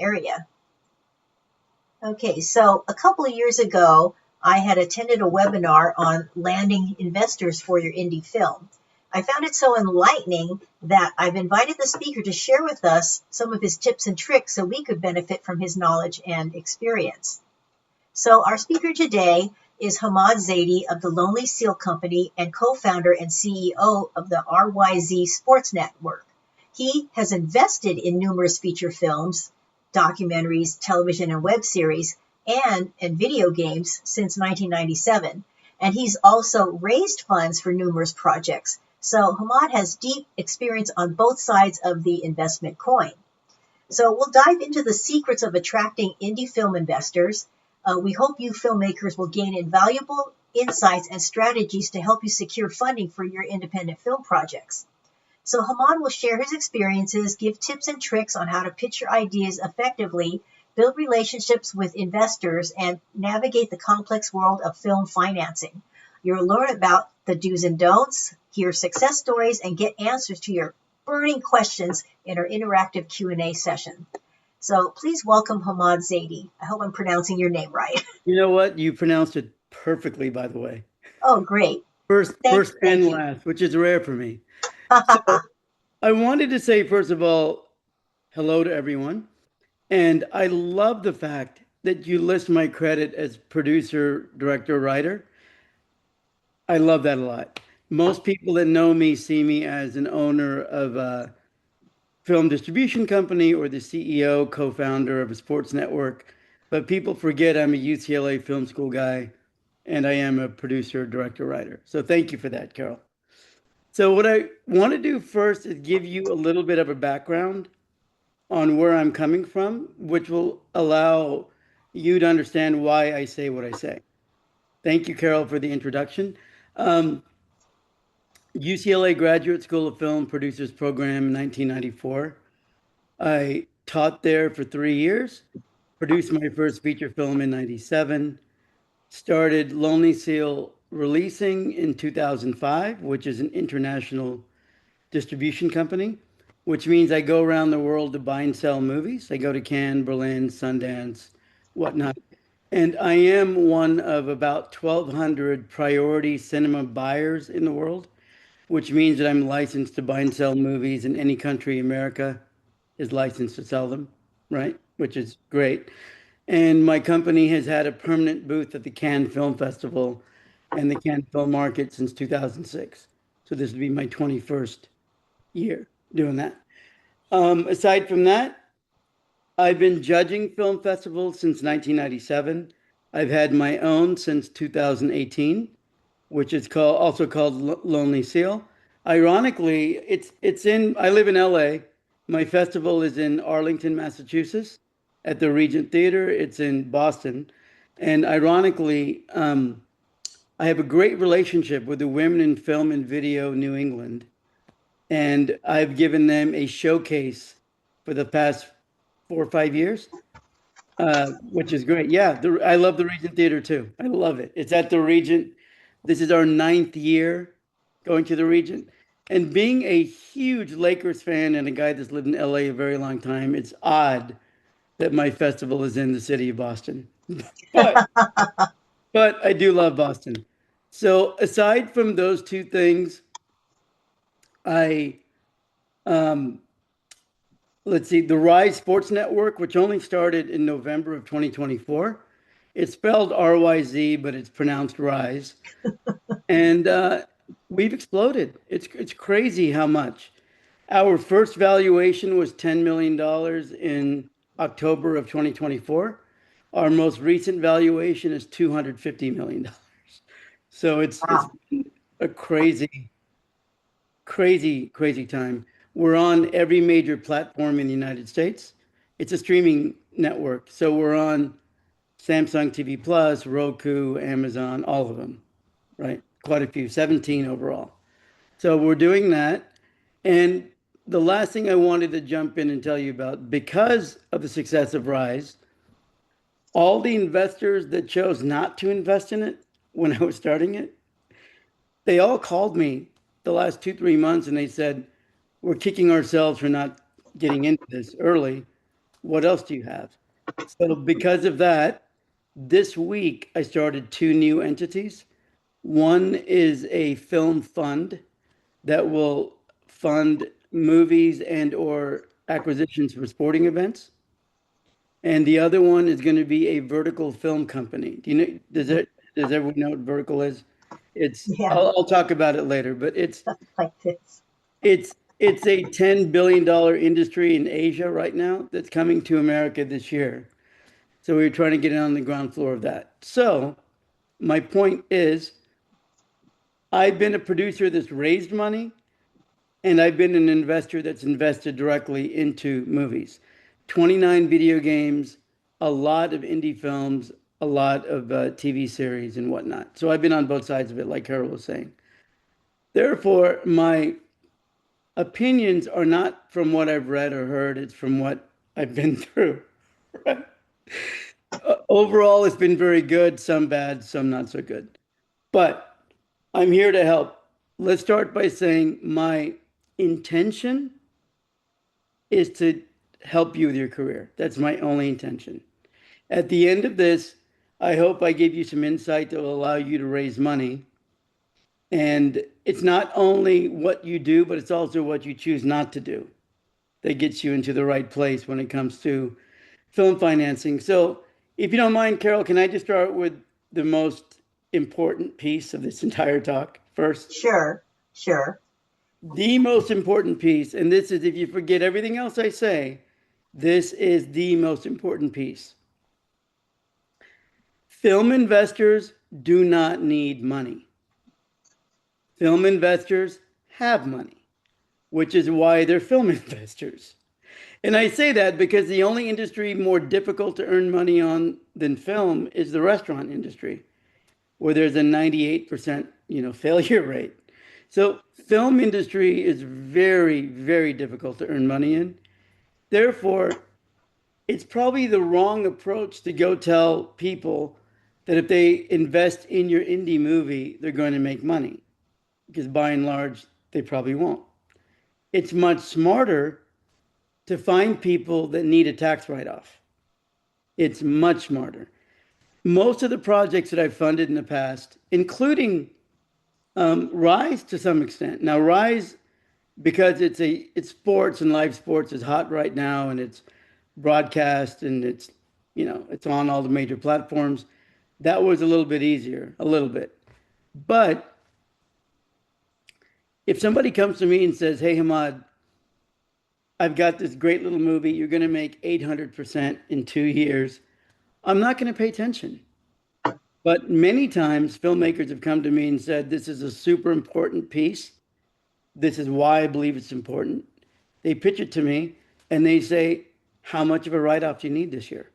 area. Okay, so a couple of years ago, I had attended a webinar on landing investors for your indie film. I found it so enlightening that I've invited the speaker to share with us some of his tips and tricks so we could benefit from his knowledge and experience. So our speaker today is Hammad Zaidi of the Lonely Seal Company and co-founder and CEO of the RYZ Sports Network. He has invested in numerous feature films, documentaries, television and web series, and video games since 1997. And he's also raised funds for numerous projects. So Hammad has deep experience on both sides of the investment coin. So we'll dive into the secrets of attracting indie film investors. We hope you filmmakers will gain invaluable insights and strategies to help you secure funding for your independent film projects. So Hammad will share his experiences, give tips and tricks on how to pitch your ideas effectively, build relationships with investors, and navigate the complex world of film financing. You'll learn about the do's and don'ts, hear success stories, and get answers to your burning questions in our interactive Q&A session. So please welcome Hammad Zaidi. I hope I'm pronouncing your name right. You know what? You pronounced it perfectly, by the way. Oh, great. First and last, which is rare for me. So I wanted to say, first of all, hello to everyone. And I love the fact that you list my credit as producer, director, writer. I love that a lot. Most people that know me see me as an owner of a film distribution company or the CEO, co-founder of a sports network. But people forget I'm a UCLA film school guy and I am a producer, director, writer. So thank you for that, Carol. So what I want to do first is give you a little bit of a background on where I'm coming from, which will allow you to understand why I say what I say. Thank you, Carol, for the introduction. UCLA Graduate School of Film Producers Program in 1994. I taught there for 3 years, produced my first feature film in 97, started Lonely Seal Releasing in 2005, which is an international distribution company, which means I go around the world to buy and sell movies. I go to Cannes, Berlin, Sundance, whatnot. And I am one of about 1,200 priority cinema buyers in the world, which means that I'm licensed to buy and sell movies in any country America is licensed to sell them, right? Which is great. And my company has had a permanent booth at the Cannes Film Festival and the Cannes Film Market since 2006. So this will be my 21st year doing that. Aside from that, I've been judging film festivals since 1997. I've had my own since 2018, which is also called Lonely Seal. Ironically, I live in LA. My festival is in Arlington, Massachusetts at the Regent Theater. It's in Boston. And ironically, I have a great relationship with the Women in Film and Video New England. And I've given them a showcase for the past 4 or 5 years, which is great. Yeah, I love the Regent Theater too. I love it. It's at the Regent. This is our 9th year going to the Regent. And being a huge Lakers fan and a guy that's lived in LA a very long time, it's odd that my festival is in the city of Boston. but I do love Boston. So aside from those two things, I let's see, the Rise Sports Network, which only started in November of 2024. It's spelled RYZ, but it's pronounced Rise. And we've exploded. It's crazy how much. Our first valuation was $10 million in October of 2024. Our most recent valuation is $250 million. So it's been a crazy time. We're on every major platform in the United States. It's a streaming network. So we're on Samsung TV Plus, Roku, Amazon, all of them, right? Quite a few, 17 overall. So we're doing that. And the last thing I wanted to jump in and tell you about, because of the success of Rise, all the investors that chose not to invest in it when I was starting it, they all called me the last 2, 3 months and they said, we're kicking ourselves for not getting into this early. What else do you have? So because of that, this week I started two new entities. One is a film fund that will fund movies and or acquisitions for sporting events. And the other one is going to be a vertical film company. Do you know, does everyone know what vertical is? It's, Yeah, I'll talk about it later, but like this. it's a $10 billion industry in Asia right now that's coming to America this year. So we're trying to get it on the ground floor of that. So my point is, I've been a producer that's raised money, and I've been an investor that's invested directly into movies. 29 video games, a lot of indie films, a lot of TV series and whatnot. So I've been on both sides of it, like Carol was saying. Therefore, my opinions are not from what I've read or heard, it's from what I've been through. Overall, it's been very good, some bad, some not so good. But I'm here to help. Let's start by saying my intention is to help you with your career. That's my only intention. At the end of this, I hope I give you some insight that will allow you to raise money. And it's not only what you do, but it's also what you choose not to do that gets you into the right place when it comes to film financing. So, if you don't mind, Carol, can I just start with the most important piece of this entire talk first? Sure, sure. The most important piece, and this is if you forget everything else I say, this is the most important piece. Film investors do not need money. Film investors have money, which is why they're film investors. And I say that because the only industry more difficult to earn money on than film is the restaurant industry, where there's a 98%, failure rate. So film industry is very, very difficult to earn money in. Therefore, it's probably the wrong approach to go tell people that if they invest in your indie movie, they're going to make money, because by and large, they probably won't. It's much smarter to find people that need a tax write-off. It's much smarter. Most of the projects that I've funded in the past, including Rise to some extent. Now, Rise, because it's sports and live sports is hot right now, and it's broadcast and it's on all the major platforms. That was a little bit easier, a little bit. But if somebody comes to me and says, "Hey, Hammad, I've got this great little movie. You're going to make 800% in 2 years," I'm not going to pay attention. But many times, filmmakers have come to me and said, "This is a super important piece. This is why I believe it's important." They pitch it to me and they say, "How much of a write-off do you need this year?"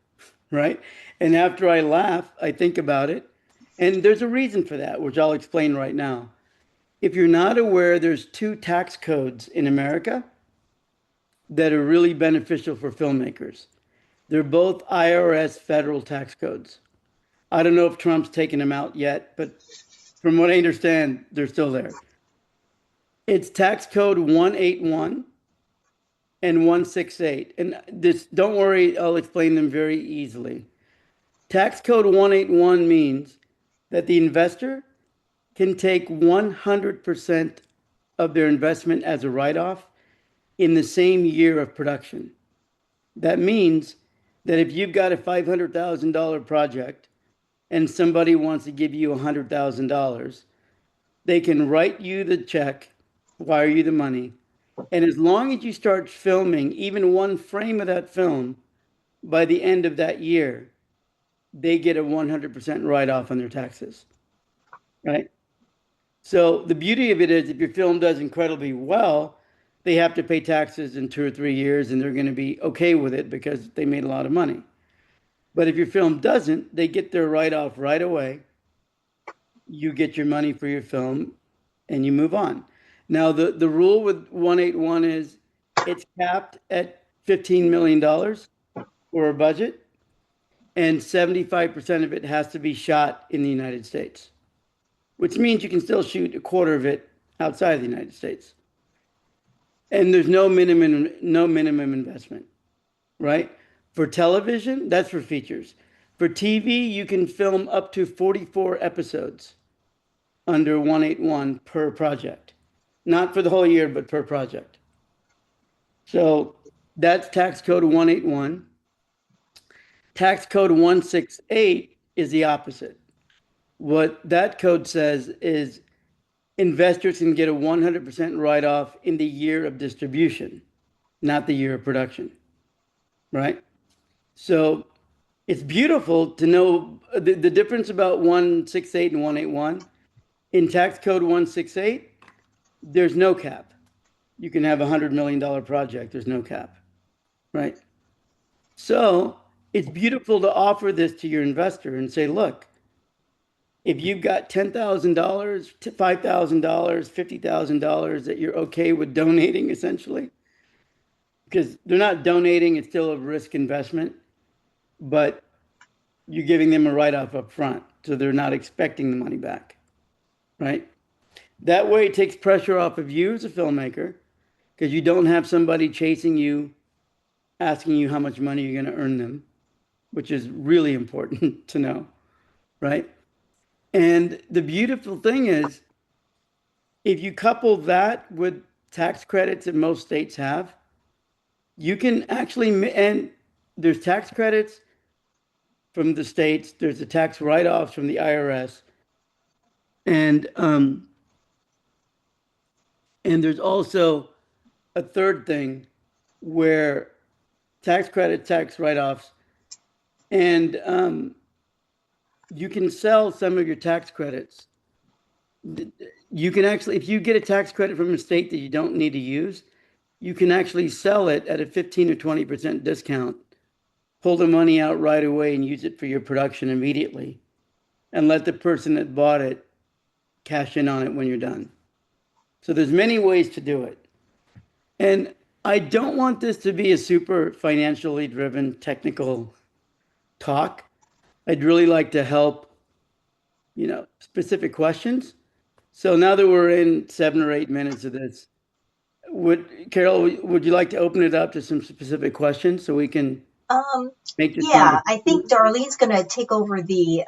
Right? And after I laugh, I think about it. And there's a reason for that, which I'll explain right now. If you're not aware, there's two tax codes in America that are really beneficial for filmmakers. They're both IRS federal tax codes. I don't know if Trump's taken them out yet, but from what I understand, they're still there. It's tax code 181 and 168. And this, don't worry, I'll explain them very easily. Tax code 181 means that the investor can take 100% of their investment as a write-off in the same year of production. That means that if you've got a $500,000 project and somebody wants to give you $100,000, they can write you the check, wire you the money, and as long as you start filming even one frame of that film by the end of that year, they get a 100% write-off on their taxes, right? So the beauty of it is if your film does incredibly well, they have to pay taxes in 2 or 3 years and they're going to be okay with it because they made a lot of money. But if your film doesn't, they get their write-off right away. You get your money for your film and you move on. Now, the rule with 181 is it's capped at $15 million for a budget, and 75% of it has to be shot in the United States, which means you can still shoot a quarter of it outside of the United States. And there's no minimum investment, right? For television, that's for features. For TV, you can film up to 44 episodes under 181 per project. Not for the whole year, but per project. So that's tax code 181. Tax code 168 is the opposite. What that code says is investors can get a 100% write off in the year of distribution, not the year of production, right? So it's beautiful to know the difference about 168 and 181. In tax code 168, there's no cap. You can have a $100 million project, there's no cap, right? So it's beautiful to offer this to your investor and say, look, if you've got $10,000, $5,000, $50,000 that you're okay with donating essentially, because they're not donating, it's still a risk investment, but you're giving them a write-off up front, so they're not expecting the money back, right? That way it takes pressure off of you as a filmmaker because you don't have somebody chasing you, asking you how much money you're going to earn them, which is really important to know, right? And the beautiful thing is, if you couple that with tax credits that most states have, you can actually, and there's tax credits from the states, there's the tax write-offs from the IRS, and um, and there's also a third thing where tax credit, tax write-offs, and you can sell some of your tax credits. You can actually, if you get a tax credit from a state that you don't need to use, you can actually sell it at a 15 or 20% discount, pull the money out right away and use it for your production immediately, and let the person that bought it cash in on it when you're done. So there's many ways to do it. And I don't want this to be a super financially driven technical talk. I'd really like to help, specific questions. So now that we're in 7 or 8 minutes of this, Carol, would you like to open it up to some specific questions so we can Um, make this yeah, I conversation? think Darlene's going to take over the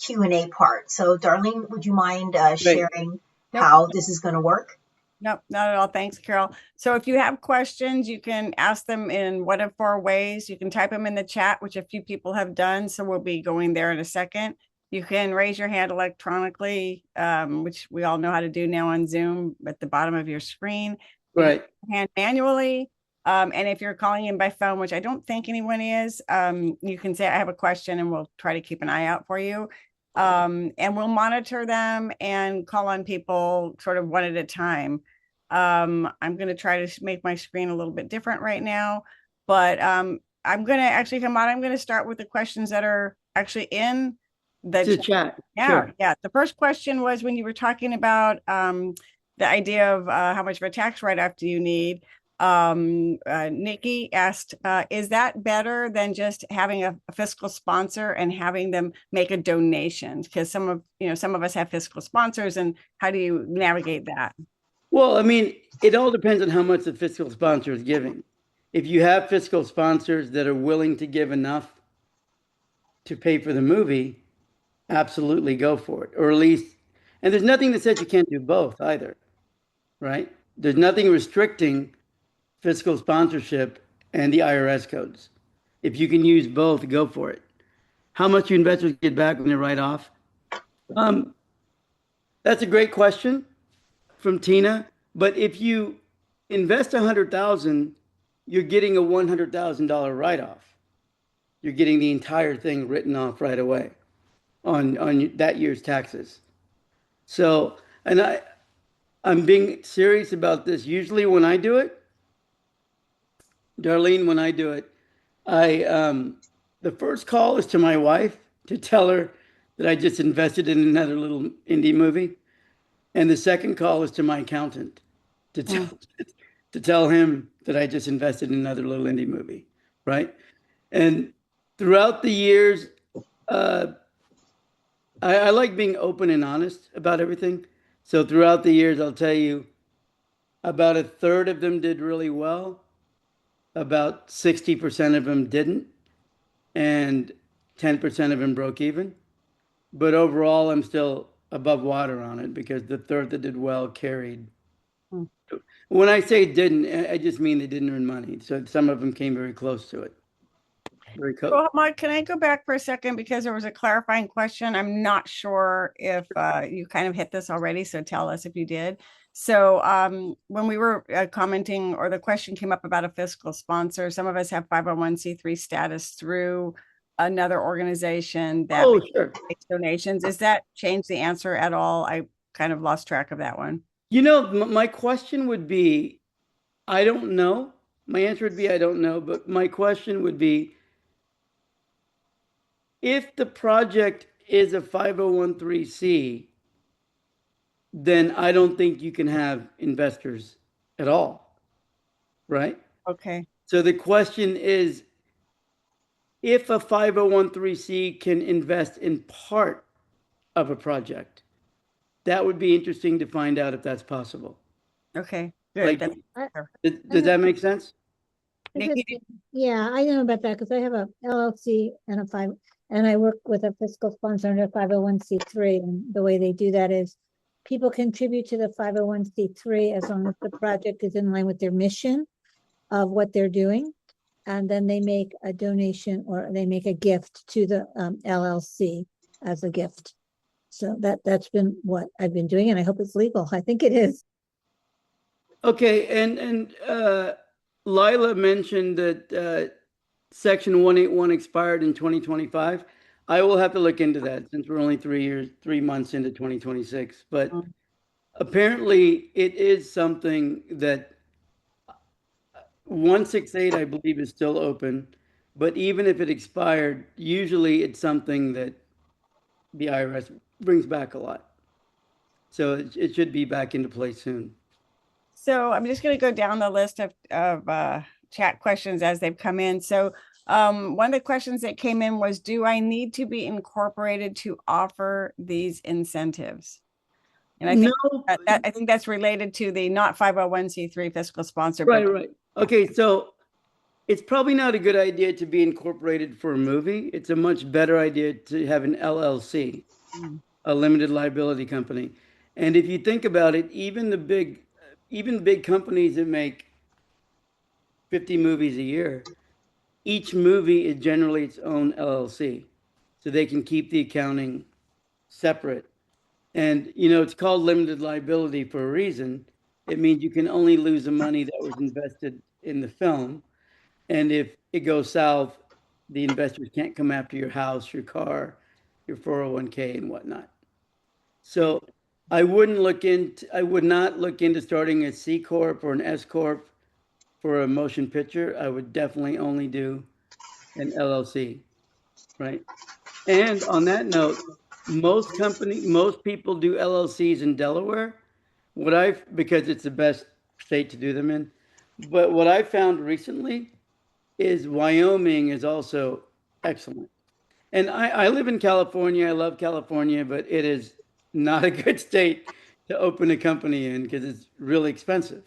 Q&A part. So, Darlene, would you mind Great. sharing Nope. how this is going to work? Nope, not at all. Thanks, Carol. So if you have questions, you can ask them in one of four ways. You can type them in the chat, which a few people have done. So we'll be going there in a second. You can raise your hand electronically, which we all know how to do now on Zoom at the bottom of your screen. You can Right. raise your hand manually. And if you're calling in by phone, which I don't think anyone is, you can say, I have a question, and we'll try to keep an eye out for you. And we'll monitor them and call on people sort of one at a time. I'm going to try to make my screen a little bit different right now, but I'm going to actually come on. I'm going to start with the questions that are actually in the To chat. yeah, Sure. yeah. The first question was when you were talking about the idea of how much of a tax write-off do you need? Nikki asked, is that better than just having a fiscal sponsor and having them make a donation? Because some of us have fiscal sponsors, and how do you navigate that? Well, I mean, it all depends on how much the fiscal sponsor is giving. If you have fiscal sponsors that are willing to give enough to pay for the movie, absolutely go for it. Or at least, and there's nothing that says you can't do both either, right? There's nothing restricting fiscal sponsorship and the IRS codes. If you can use both, go for it. How much do investors get back when they write off? Um, that's a great question from Tina. But if you invest 100,000, you're getting a $100,000 write-off. You're getting the entire thing written off right away on that year's taxes. So, and I'm being serious about this. Usually when I do it, Darlene, when I do it, the first call is to my wife to tell her that I just invested in another little indie movie. And the second call is to my accountant to tell to tell him that I just invested in another little indie movie, right? And throughout the years, uh, I like being open and honest about everything. So throughout the years, I'll tell you about a third of them did really well. about 60% of them didn't, and 10% of them broke even. But overall, I'm still above water on it because the third that did well carried. Hmm. When I say didn't, I just mean they didn't earn money. So some of them came very close to it. Very close. So, Mike, can I go back for a second because there was a clarifying question? I'm not sure if you kind of hit this already, so tell us if you did. So, when we were commenting, or the question came up about a fiscal sponsor, some of us have 501c3 status through another organization that Oh, sure. makes donations. Is that changed the answer at all? I kind of lost track of that one. You know, my question would be, I don't know. My answer would be, I don't know. But my question would be, if the project is a 501(c), then I don't think you can have investors at all, right? Okay. So the question is, if a 501(c) can invest in part of a project, that would be interesting to find out if that's possible. Okay. Good. Like, That's I, fair. I does have, that make sense? I Nikki, just, yeah, I know about that because I have a LLC and and I work with a fiscal sponsor under 501c3. And the way they do that is people contribute to the 501c3 as long as the project is in line with their mission of what they're doing. And then they make a donation or they make a gift to the LLC as a gift. So that's been what I've been doing, and I hope it's legal. I think it is. Okay, and Lila mentioned that Section 181 expired in 2025. I will have to look into that since we're only 3 months into 2026. But mm, apparently, it is something that 168, I believe, is still open. But even if it expired, usually it's something that the IRS brings back a lot. So it should be back into place soon. so I'm just going to go down the list of chat questions as they've come in. So one of the questions that came in was, do I need to be incorporated to offer these incentives? And I think No, I think that's related to the not 501c3 fiscal sponsor, right, but right. Okay, so it's probably not a good idea to be incorporated for a movie. It's a much better idea to have an LLC, mm, a limited liability company. And if you think about it, even big companies that make 50 movies a year, each movie is generally its own LLC. So they can keep the accounting separate. And, it's called limited liability for a reason. It means you can only lose the money that was invested in the film. And if it goes south, the investors can't come after your house, your car, your 401(k) and whatnot. So I would not look into starting a C corp or an S corp for a motion picture. I would definitely only do an LLC, right? And on that note, most people do LLCs in Delaware. Because it's the best state to do them in. But what I found recently is Wyoming is also excellent. And I live in California. I love California, but it is not a good state to open a company in because it's really expensive.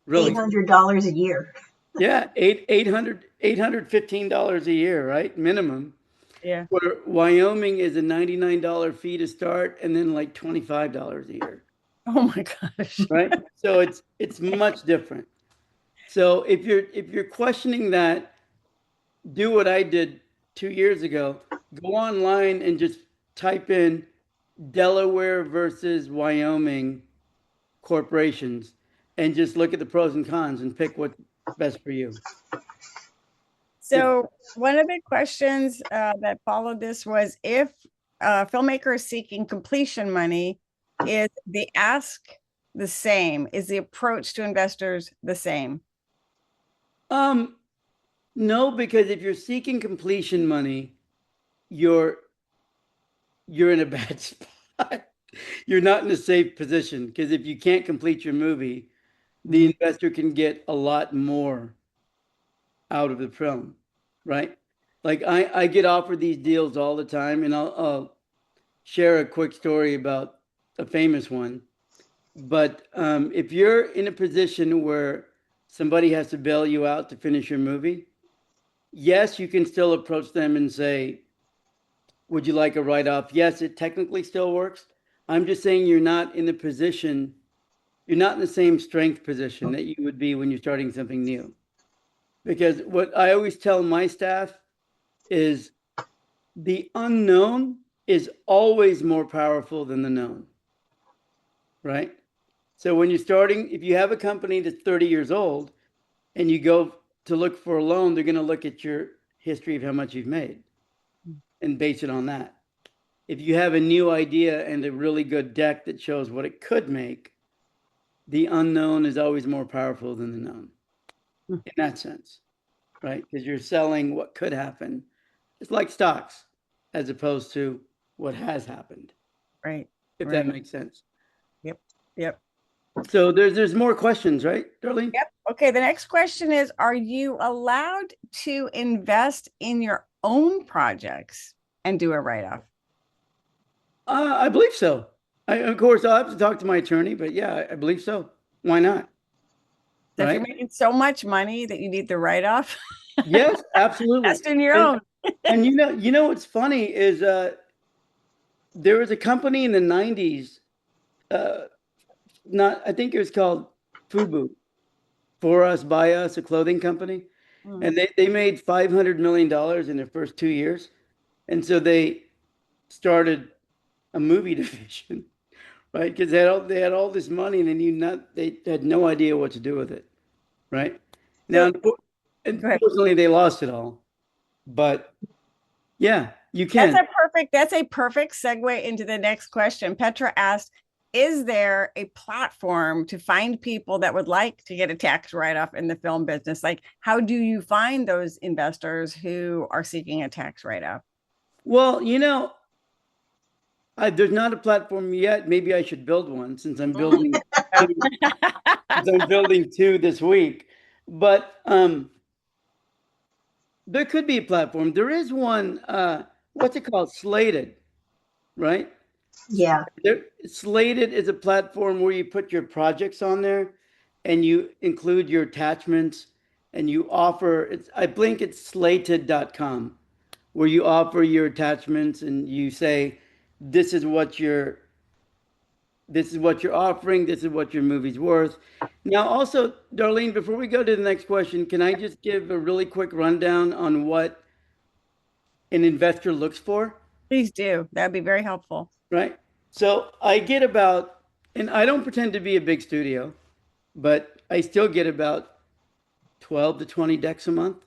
Really. $800 a year. Yeah, $815 a year, right? Minimum. yeah. Where Wyoming is a $99 fee to start and then like $25 a year, Oh my gosh. right? So it's much different. So if you're questioning that, do what I did 2 years ago. Go online and just type in Delaware versus Wyoming corporations and just look at the pros and cons and pick what's best for you. So one of the questions that followed this was, if a filmmaker is seeking completion money, is the ask the same? Is the approach to investors the same? Um, no, because if you're seeking completion money, you're you're in a bad spot. You're not in a safe position because if you can't complete your movie, the investor can get a lot more out of the film, right? Like I get offered these deals all the time, and I'll share a quick story about a famous one. But if you're in a position where somebody has to bail you out to finish your movie, yes, you can still approach them and say, would you like a write-off? Yes, it technically still works. I'm just saying you're not in the position, you're not in the same strength position that you would be when you're starting something new. Because what I always tell my staff is the unknown is always more powerful than the known, right? So when you're starting, if you have a company that's 30 years old and you go to look for a loan, they're going to look at your history of how much you've made and base it on that. If you have a new idea and a really good deck that shows what it could make, the unknown is always more powerful than the known in that sense, right? Because you're selling what could happen. It's like stocks as opposed to what has happened, Right. if Right. that makes sense. Yep. Yep. So there's more questions, right, Darlene? Yep. Okay. The next question is, are you allowed to invest in your own projects and do a write-off? I believe so. Of course, I'll have to talk to my attorney, but yeah, I believe so. Why not? So if Right? you're making so much money that you need the write-off, Yes, absolutely. invest in your And, own. and you know what's funny is there was a company in the 90s, I think it was called Fubu, For Us, By Us, a clothing company. And they made $500 million in their first 2 years. And so they started a movie division, right? Because they had all this money and they had no idea what to do with it, right? Now, unfortunately, they lost it all. But yeah, you can. That's a perfect segue into the next question. Petra asked, is there a platform to find people that would like to get a tax write-off in the film business? Like, how do you find those investors who are seeking a tax write-off? Well, there's not a platform yet. Maybe I should build one since I'm building two this week. But there could be a platform. There is one. What's it called? Slated, right? Yeah. Slated is a platform where you put your projects on there, and you include your attachments, and you offer. I think it's slated.com, where you offer your attachments and you say, this is what you're offering, this is what your movie's worth. Now, also, Darlene, before we go to the next question, can I just give a really quick rundown on what an investor looks for? Please do. That'd be very helpful. Right. So I get about, and I don't pretend to be a big studio, but I still get about 12 to 20 decks a month.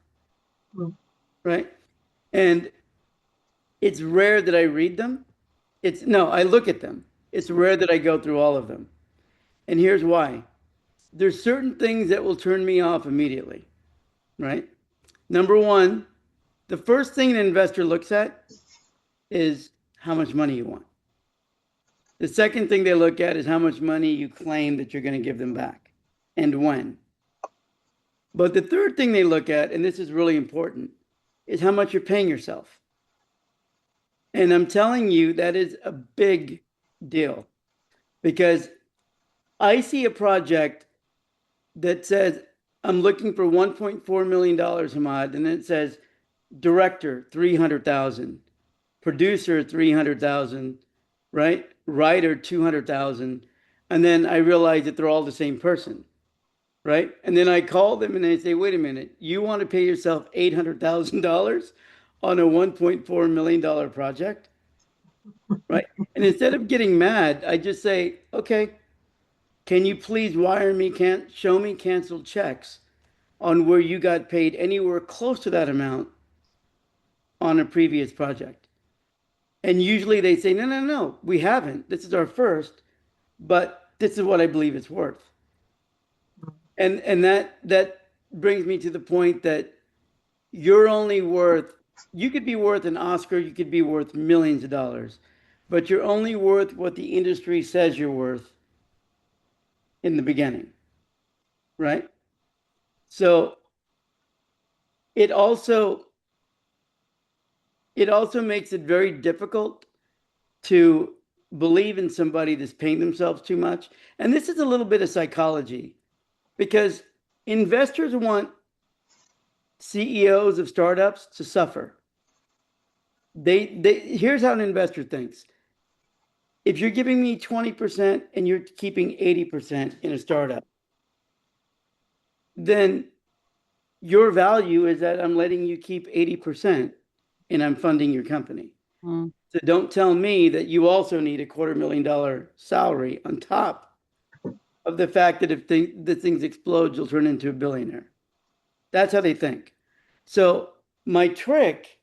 Right. And it's rare that I read them. I look at them. It's rare that I go through all of them. And here's why. There's certain things that will turn me off immediately, right? Number one, the first thing an investor looks at is how much money you want. The second thing they look at is how much money you claim that you're going to give them back and when. But the third thing they look at, and this is really important, is how much you're paying yourself. And I'm telling you, that is a big deal because I see a project that says, I'm looking for $1.4 million, Hammad, and then it says director, 300,000, producer, 300,000, right? Writer, 200,000. And then I realize that they're all the same person, right? And then I call them and they say, wait a minute, you want to pay yourself $800,000 on a $1.4 million project, right? And instead of getting mad, I just say, okay, can you please show me canceled checks on where you got paid anywhere close to that amount on a previous project? And usually they say, no, we haven't. This is our first, but this is what I believe it's worth. And that brings me to the point that you could be worth an Oscar, you could be worth millions of dollars, but you're only worth what the industry says you're worth in the beginning, right? So it also makes it very difficult to believe in somebody that's paying themselves too much. And this is a little bit of psychology because investors want CEOs of startups to suffer. Here's how an investor thinks. If you're giving me 20% and you're keeping 80% in a startup, then your value is that I'm letting you keep 80% and I'm funding your company. Mm. So don't tell me that you also need a $250,000 salary on top of the fact that if the things explode, you'll turn into a billionaire. That's how they think. So my trick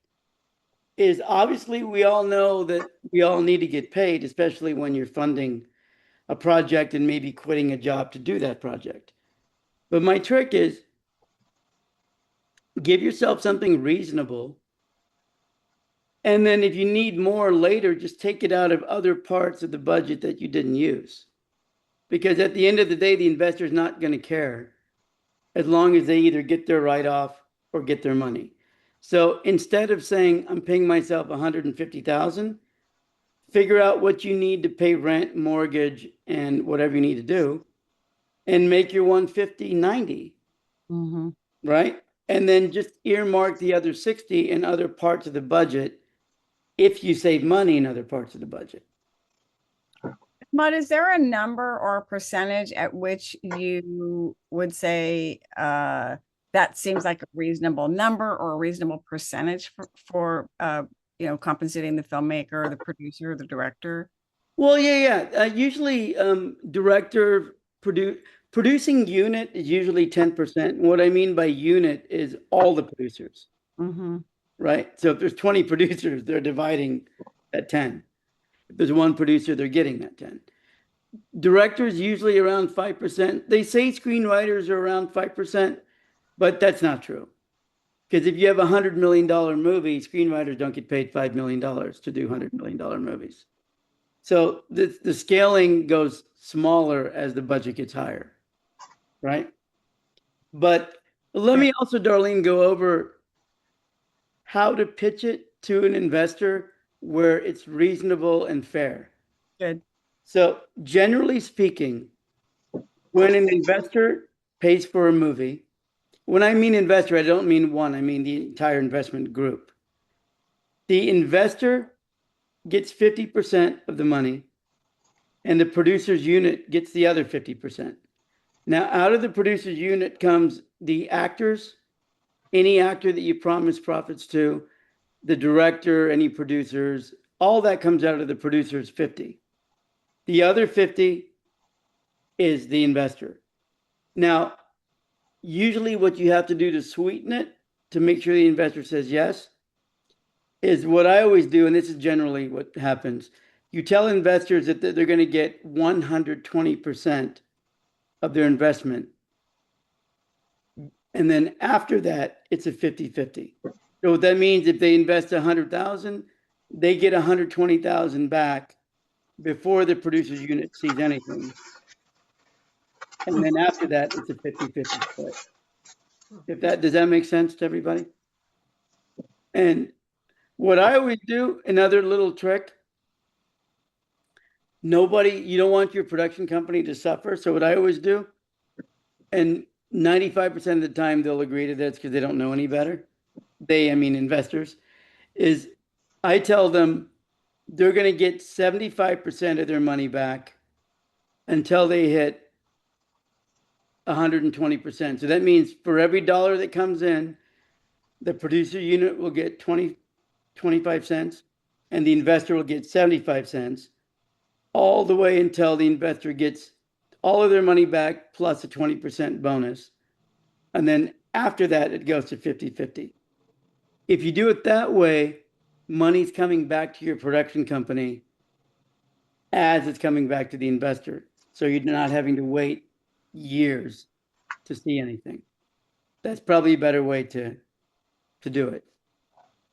is, obviously we all know that we all need to get paid, especially when you're funding a project and maybe quitting a job to do that project. But my trick is, give yourself something reasonable. And then if you need more later, just take it out of other parts of the budget that you didn't use. Because at the end of the day, the investor is not going to care as long as they either get their write-off or get their money. So instead of saying, I'm paying myself $150,000, figure out what you need to pay rent, mortgage, and whatever you need to do, and make your 150 90, Mm-hmm. right? And then just earmark the other 60 in other parts of the budget if you save money in other parts of the budget. Mud, is there a number or a percentage at which you would say that seems like a reasonable number or a reasonable percentage for compensating the filmmaker, the producer, the director? Well, yeah. Usually, producing unit is usually 10%. What I mean by unit is all the producers, Mm-hmm. right? So if there's 20 producers, they're dividing at 10. If there's one producer, they're getting that 10. Directors usually around 5%. They say screenwriters are around 5%, but that's not true. Because if you have a $100 million movie, screenwriters don't get paid $5 million to do $100 million movies. So the scaling goes smaller as the budget gets higher, right? But let me also, Darlene, go over how to pitch it to an investor where it's reasonable and fair. Good. So generally speaking, when an investor pays for a movie, when I mean investor, I don't mean one, I mean the entire investment group. The investor gets 50% of the money, and the producer's unit gets the other 50%. Now, out of the producer's unit comes the actors, any actor that you promise profits to, the director, any producers, all that comes out of the producer's 50. The other 50 is the investor. Now, usually what you have to do to sweeten it, to make sure the investor says yes, is what I always do, and this is generally what happens. You tell investors that they're going to get 120% of their investment. And then after that, it's a 50-50. So what that means, if they invest 100,000, they get 120,000 back before the producer's unit sees anything. And then after that, it's a 50-50 split. Does that make sense to everybody? And what I always do, another little trick, you don't want your production company to suffer. So what I always do, and 95% of the time they'll agree to this because they don't know any better. I mean investors, is I tell them they're going to get 75% of their money back until they hit 120%. So that means for every dollar that comes in, the producer unit will get 25 cents and the investor will get 75 cents, all the way until the investor gets all of their money back plus a 20% bonus. And then after that, it goes to 50-50. If you do it that way, money's coming back to your production company as it's coming back to the investor. So you're not having to wait years to see anything. That's probably a better way to do it.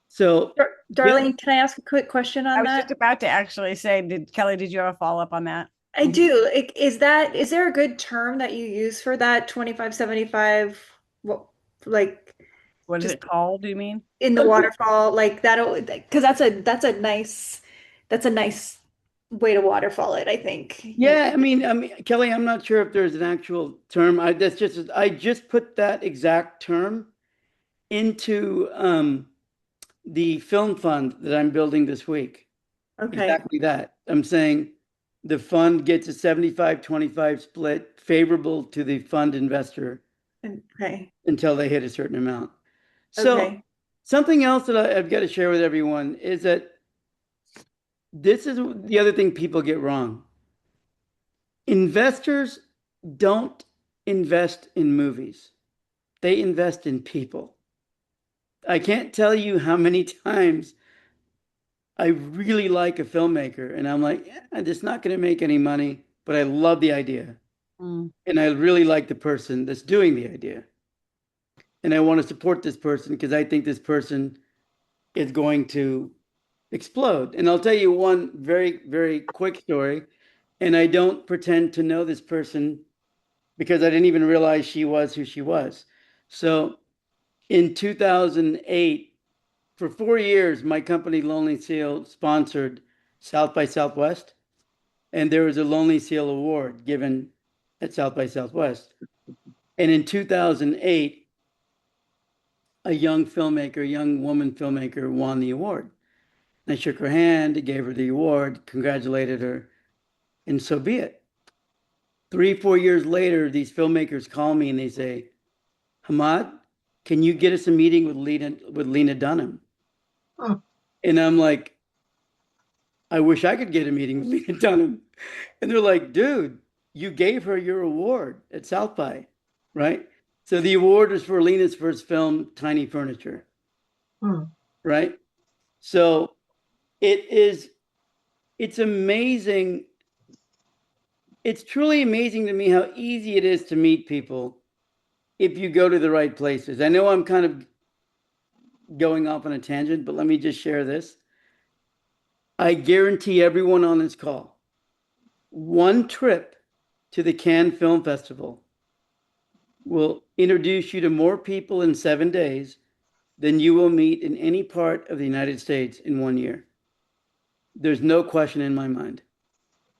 So, Darlene, can I ask a quick question I on was that? just about to actually say, Kelly, did you have a follow-up on that? I do. Is there a good term that you use for that 25-75? Like What is just it called, do you mean? in the waterfall, like that'll, because that's a nice way to waterfall it, I think. Yeah, I mean, Kelly, I'm not sure if there's an actual term. I just put that exact term into the film fund that I'm building this week. Okay. Exactly that. I'm saying the fund gets a 75-25 split favorable to the fund investor Okay. until they hit a certain amount. So Okay. something else that I've got to share with everyone is that this is the other thing people get wrong. Investors don't invest in movies. They invest in people. I can't tell you how many times I really like a filmmaker and I'm like, it's not going to make any money, but I love the idea. Mm. And I really like the person that's doing the idea. And I want to support this person because I think this person is going to explode. And I'll tell you one very, very quick story. And I don't pretend to know this person because I didn't even realize she was who she was. So in 2008, for 4 years, my company, Lonely Seal, sponsored South by Southwest. And there was a Lonely Seal Award given at South by Southwest. And in 2008, a young filmmaker, a young woman filmmaker, won the award. I shook her hand, gave her the award, congratulated her, and so be it. 3, 4 years later, these filmmakers call me and they say, Hammad, can you get us a meeting with Lena Dunham? Hmm. And I'm like, I wish I could get a meeting with Lena Dunham. And they're like, dude, you gave her your award at South by, right? So the award was for Lena's first film, Tiny Furniture, Hmm. right? So it's amazing. It's truly amazing to me how easy it is to meet people if you go to the right places. I know I'm kind of going off on a tangent, but let me just share this. I guarantee everyone on this call, one trip to the Cannes Film Festival will introduce you to more people in 7 days than you will meet in any part of the United States in 1 year. There's no question in my mind.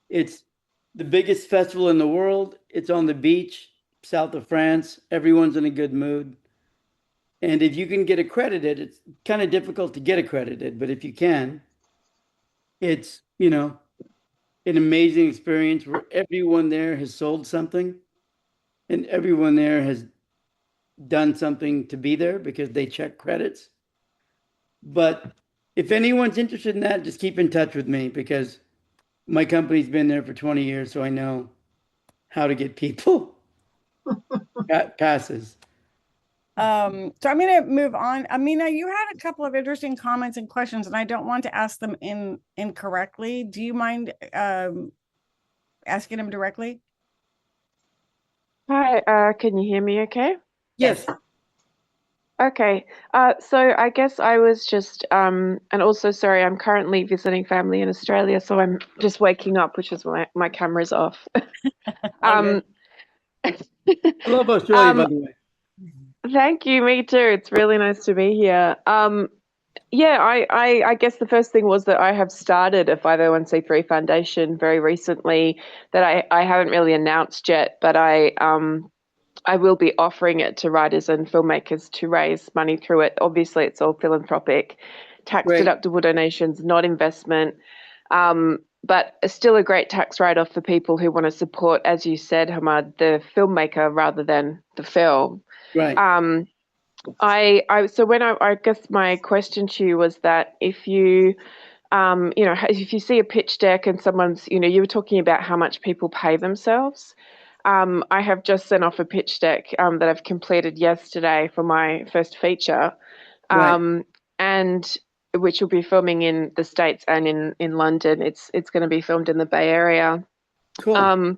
It's the biggest festival in the world. It's on the beach, south of France. Everyone's in a good mood. And if you can get accredited, it's kind of difficult to get accredited, but if you can, it's, an amazing experience where everyone there has sold something and everyone there has done something to be there because they check credits. But if anyone's interested in that, just keep in touch with me because my company's been there for 20 years, so I know how to get people passes. So I'm going to move on. Amina, you had a couple of interesting comments and questions, and I don't want to ask them incorrectly. Do you mind asking them directly? Hi, can you hear me okay? Yes. Okay, so I guess I was just, and also sorry, I'm currently visiting family in Australia, so I'm just waking up, which is why my camera's off. Okay. I love Australia, by Um, the way. Thank you, me too. It's really nice to be here. Yeah, I guess the first thing was that I have started a 501(c)(3) foundation very recently that I haven't really announced yet, but I will be offering it to writers and filmmakers to raise money through it. Obviously, it's all philanthropic, tax Great. deductible donations, not investment, but it's still a great tax write-off for people who want to support, as you said, Hamad, the filmmaker rather than the film. Right. So I guess my question to you was that if you if you see a pitch deck and someone's, you were talking about how much people pay themselves. I have just sent off a pitch deck that I've completed yesterday for my first feature, Right. and which will be filming in the States and in London. It's going to be filmed in the Bay Area. Cool.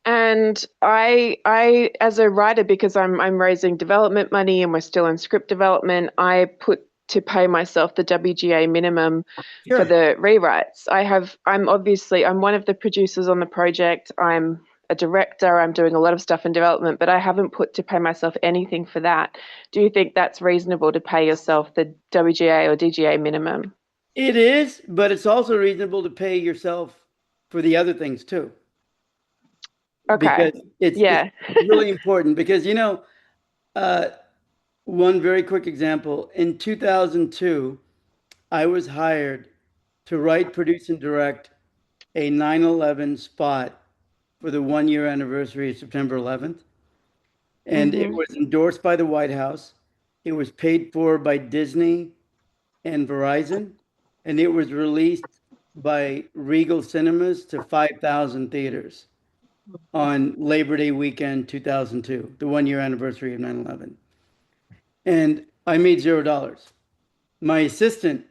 And I as a writer, because I'm raising development money and we're still in script development, I put to pay myself the WGA minimum Sure. for the rewrites. I'm one of the producers on the project. I'm a director. I'm doing a lot of stuff in development, but I haven't put to pay myself anything for that. Do you think that's reasonable to pay yourself the WGA or DGA minimum? It is, but it's also reasonable to pay yourself for the other things too. Okay. Because it's Yeah. really important because, uh, one very quick example, in 2002, I was hired to write, produce, and direct a 9/11 spot for the 1 year anniversary of September 11th. And it Hmm. was endorsed by the White House. It was paid for by Disney and Verizon. And it was released by Regal Cinemas to 5,000 theaters on Labor Day weekend 2002, the 1 year anniversary of 9/11. And I made $0. My assistant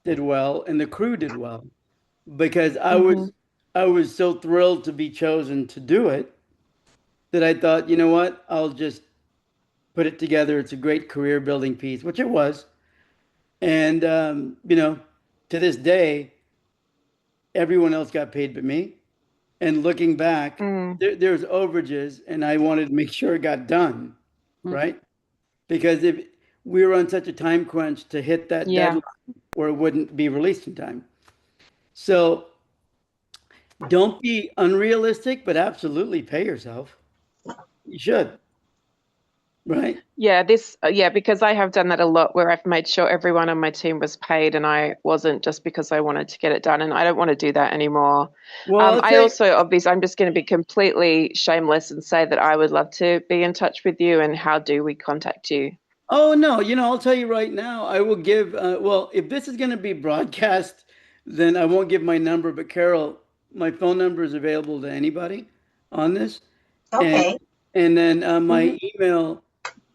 did well and the crew did well because Hmm. I was so thrilled to be chosen to do it that I thought, you know what? I'll just put it together. It's a great career building piece, which it was. And to this day, everyone else got paid but me. And looking back, Mm. there's overages, and I wanted to make sure it got done, Mm. right? Because if we were on such a time crunch to hit that Yeah. deadline, or it wouldn't be released in time. So don't be unrealistic, but absolutely pay yourself. You should, right? Yeah, yeah, because I have done that a lot where I've made sure everyone on my team was paid and I wasn't just because I wanted to get it done. And I don't want to do that anymore. Well, I'll I tell you, also, obviously, I'm just going to be completely shameless and say that I would love to be in touch with you. And how do we contact you? oh no, I'll tell you right now, I will give, well, if this is going to be broadcast, then I won't give my number, but Carol, my phone number is available to anybody on this. And Okay. and then Hmm. my email,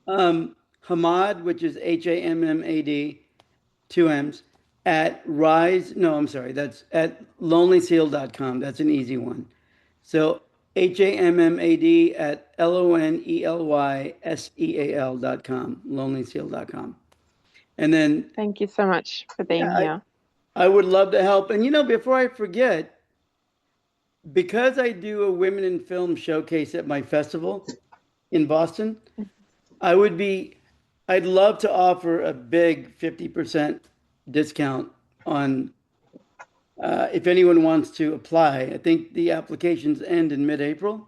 Hammad, which is Hammad, two M's, at rise, no, I'm sorry, that's at lonelyseal.com. That's an easy one. So Hammad at lonelyseal.com, lonelyseal.com. And then, Thank you so much for yeah, being here. I would love to help. And before I forget, because I do a women in film showcase at my festival in Boston, I would be, I'd love to offer a big 50% discount on if anyone wants to apply. I think the applications end in mid-April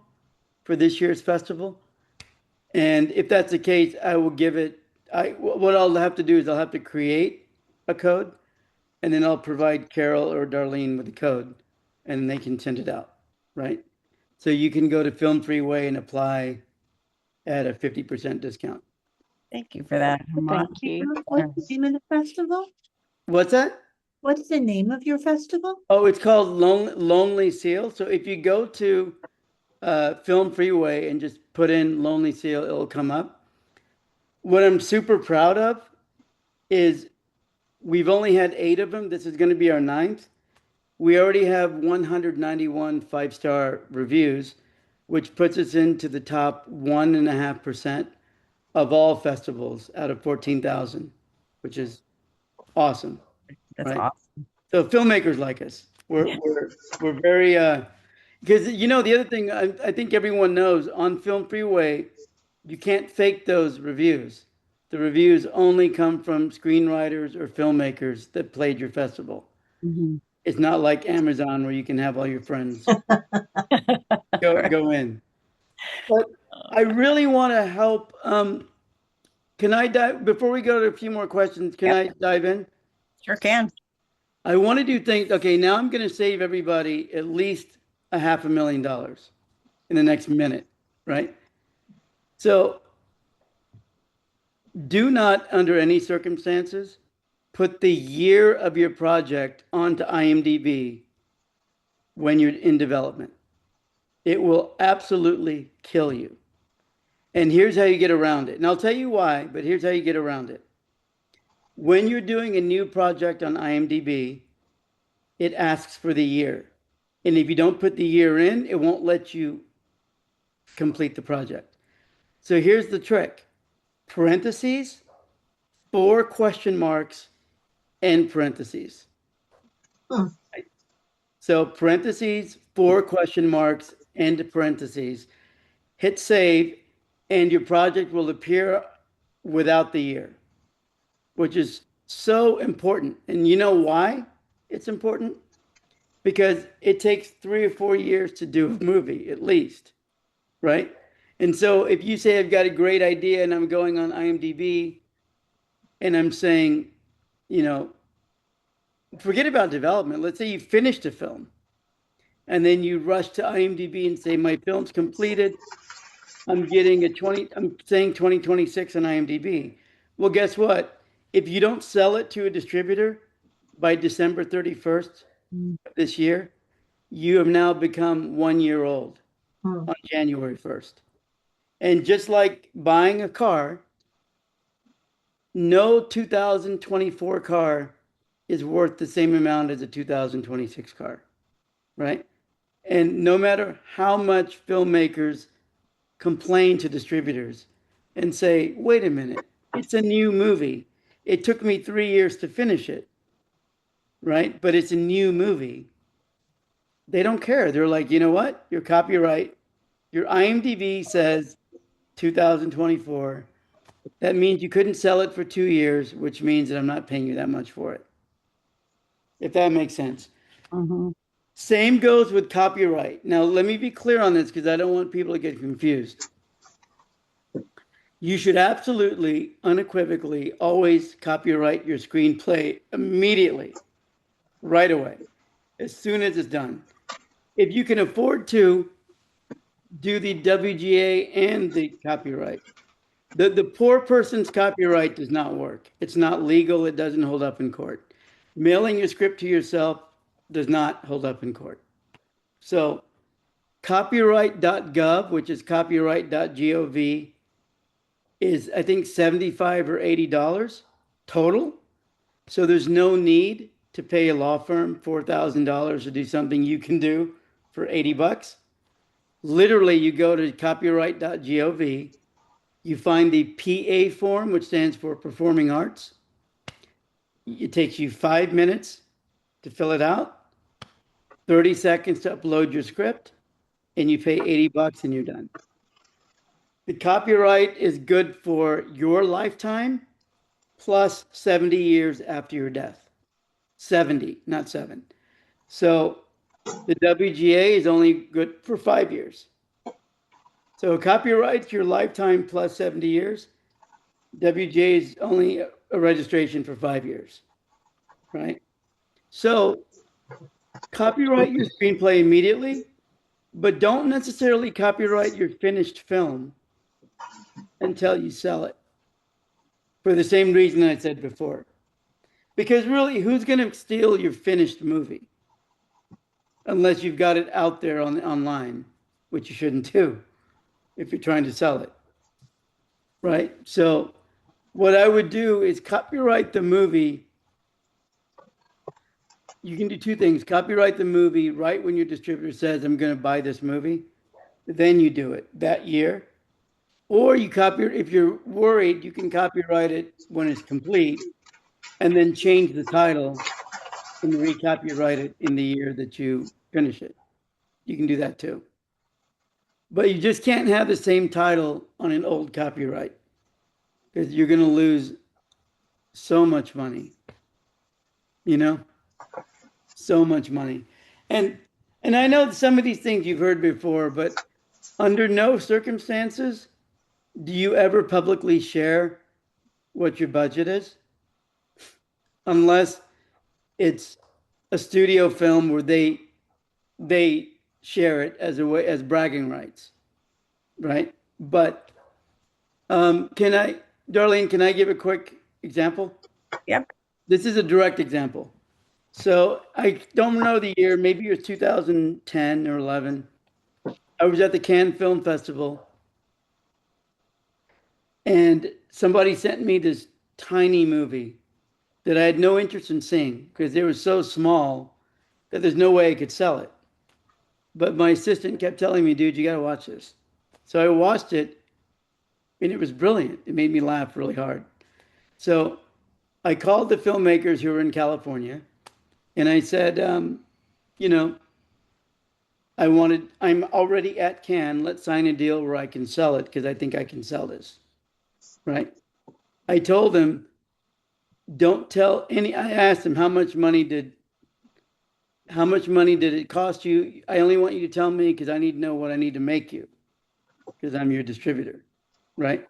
for this year's festival. And if that's the case, I will give it, what I'll have to do is I'll have to create a code and then I'll provide Carol or Darlene with the code and they can send it out, right? So you can go to Film Freeway and apply at a 50% discount. Thank you for that, Hammad. Thank you. What's the name of the festival? What's that? What's the name of your festival? Oh, it's called Lonely Seal. So if you go to Film Freeway and just put in Lonely Seal, it'll come up. What I'm super proud of is we've only had 8 of them. This is going to be our 9th. We already have 191 5-star reviews, which puts us into the top 1.5% of all festivals out of 14,000, which is awesome, That's right? awesome. So filmmakers like us, we're very because the other thing I think everyone knows on Film Freeway, you can't fake those reviews. The reviews only come from screenwriters or filmmakers that played your festival. Mhm. It's not like Amazon where you can have all your friends go in. But I really want to help. Can I dive before we go to a few more questions? Can Yep, I dive in? sure can. I want to do things. Okay, now I'm going to save everybody at least a $500,000 in the next minute, right? So do not, under any circumstances, put the year of your project onto IMDb when you're in development. It will absolutely kill you. And here's how you get around it. And I'll tell you why, but here's how you get around it. When you're doing a new project on IMDb, it asks for the year. And if you don't put the year in, it won't let you complete the project. So here's the trick: parentheses, 4 question marks, end parentheses. Hmm. So parentheses, 4 question marks, end parentheses. Hit save, and your project will appear without the year, which is so important. And you know why it's important? because it takes 3 or 4 years to do a movie at least, right? And so if you say I've got a great idea and I'm going on IMDb and I'm saying, you know, forget about development. Let's say you finished a film and then you rush to IMDb and say my film's completed. I'm saying 2026 on IMDb. Well, guess what? If you don't sell it to a distributor by December 31st of this year, you have now become 1 year old Hmm. on January 1st. And just like buying a car, no 2024 car is worth the same amount as a 2026 car, right? And no matter how much filmmakers complain to distributors and say, wait a minute, it's a new movie. It took me 3 years to finish it, right? But it's a new movie. They don't care. They're like, you know what? Your copyright, your IMDb says 2024. That means you couldn't sell it for 2 years, which means that I'm not paying you that much for it. If that makes sense. Mhm. Same goes with copyright. Now, let me be clear on this because I don't want people to get confused. You should absolutely, unequivocally, always copyright your screenplay immediately, right away, as soon as it's done. If you can afford to, do the WGA and the copyright. The poor person's copyright does not work. It's not legal. It doesn't hold up in court. Mailing your script to yourself does not hold up in court. So copyright.gov, which is copyright.gov, is I think $75 or $80 total. So there's no need to pay a law firm $4,000 to do something you can do for $80. Literally, you go to copyright.gov, you find the PA form, which stands for Performing Arts. It takes you 5 minutes to fill it out, 30 seconds to upload your script, and you pay $80 and you're done. The copyright is good for your lifetime plus 70 years after your death. 70, not 7. So the WGA is only good for 5 years. So copyright's your lifetime plus 70 years. WGA is only a registration for 5 years, right? So copyright your screenplay immediately, but don't necessarily copyright your finished film until you sell it. For the same reason I said before. Because really, who's going to steal your finished movie? Unless you've got it out there online, which you shouldn't do if you're trying to sell it. Right? So what I would do is copyright the movie. You can do two things. Copyright the movie right when your distributor says, I'm going to buy this movie. Then you do it that year. Or you if you're worried, you can copyright it when it's complete and then change the title and recopyright it in the year that you finish it. You can do that too. But you just can't have the same title on an old copyright because you're going to lose so much money. You know? So much money. And I know some of these things you've heard before, but under no circumstances do you ever publicly share what your budget is? Unless it's a studio film where they share it as a way as bragging rights, right? But Darlene, can I give a quick example? Yep. This is a direct example. So I don't know the year, maybe it was 2010 or 11. I was at the Cannes Film Festival and somebody sent me this tiny movie that I had no interest in seeing because it was so small that there's no way I could sell it. But my assistant kept telling me, dude, you got to watch this. So I watched it and it was brilliant. It made me laugh really hard. So I called the filmmakers who were in California and I said, you know, I'm already at Cannes. Let's sign a deal where I can sell it because I think I can sell this. Right. I told them, don't tell any, I asked them how much money did how much money did it cost you? I only want you to tell me because I need to know what I need to make you because I'm your distributor, right?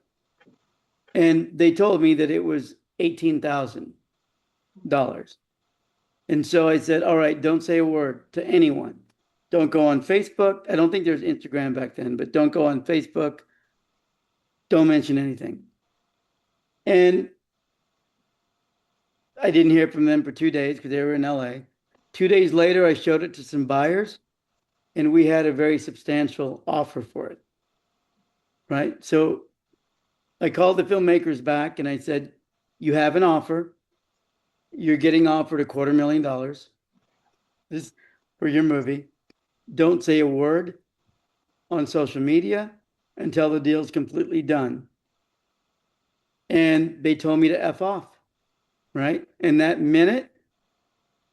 And they told me that it was $18,000. And so I said, all right, don't say a word to anyone. Don't go on Facebook. I don't think there was Instagram back then, but don't go on Facebook. Don't mention anything. And I didn't hear from them for 2 days because they were in LA. 2 days later, I showed it to some buyers and we had a very substantial offer for it. Right. So I called the filmmakers back and I said, you have an offer. You're getting offered $250,000 this for your movie. Don't say a word on social media until the deal's completely done. And they told me to F off. Right. And that minute,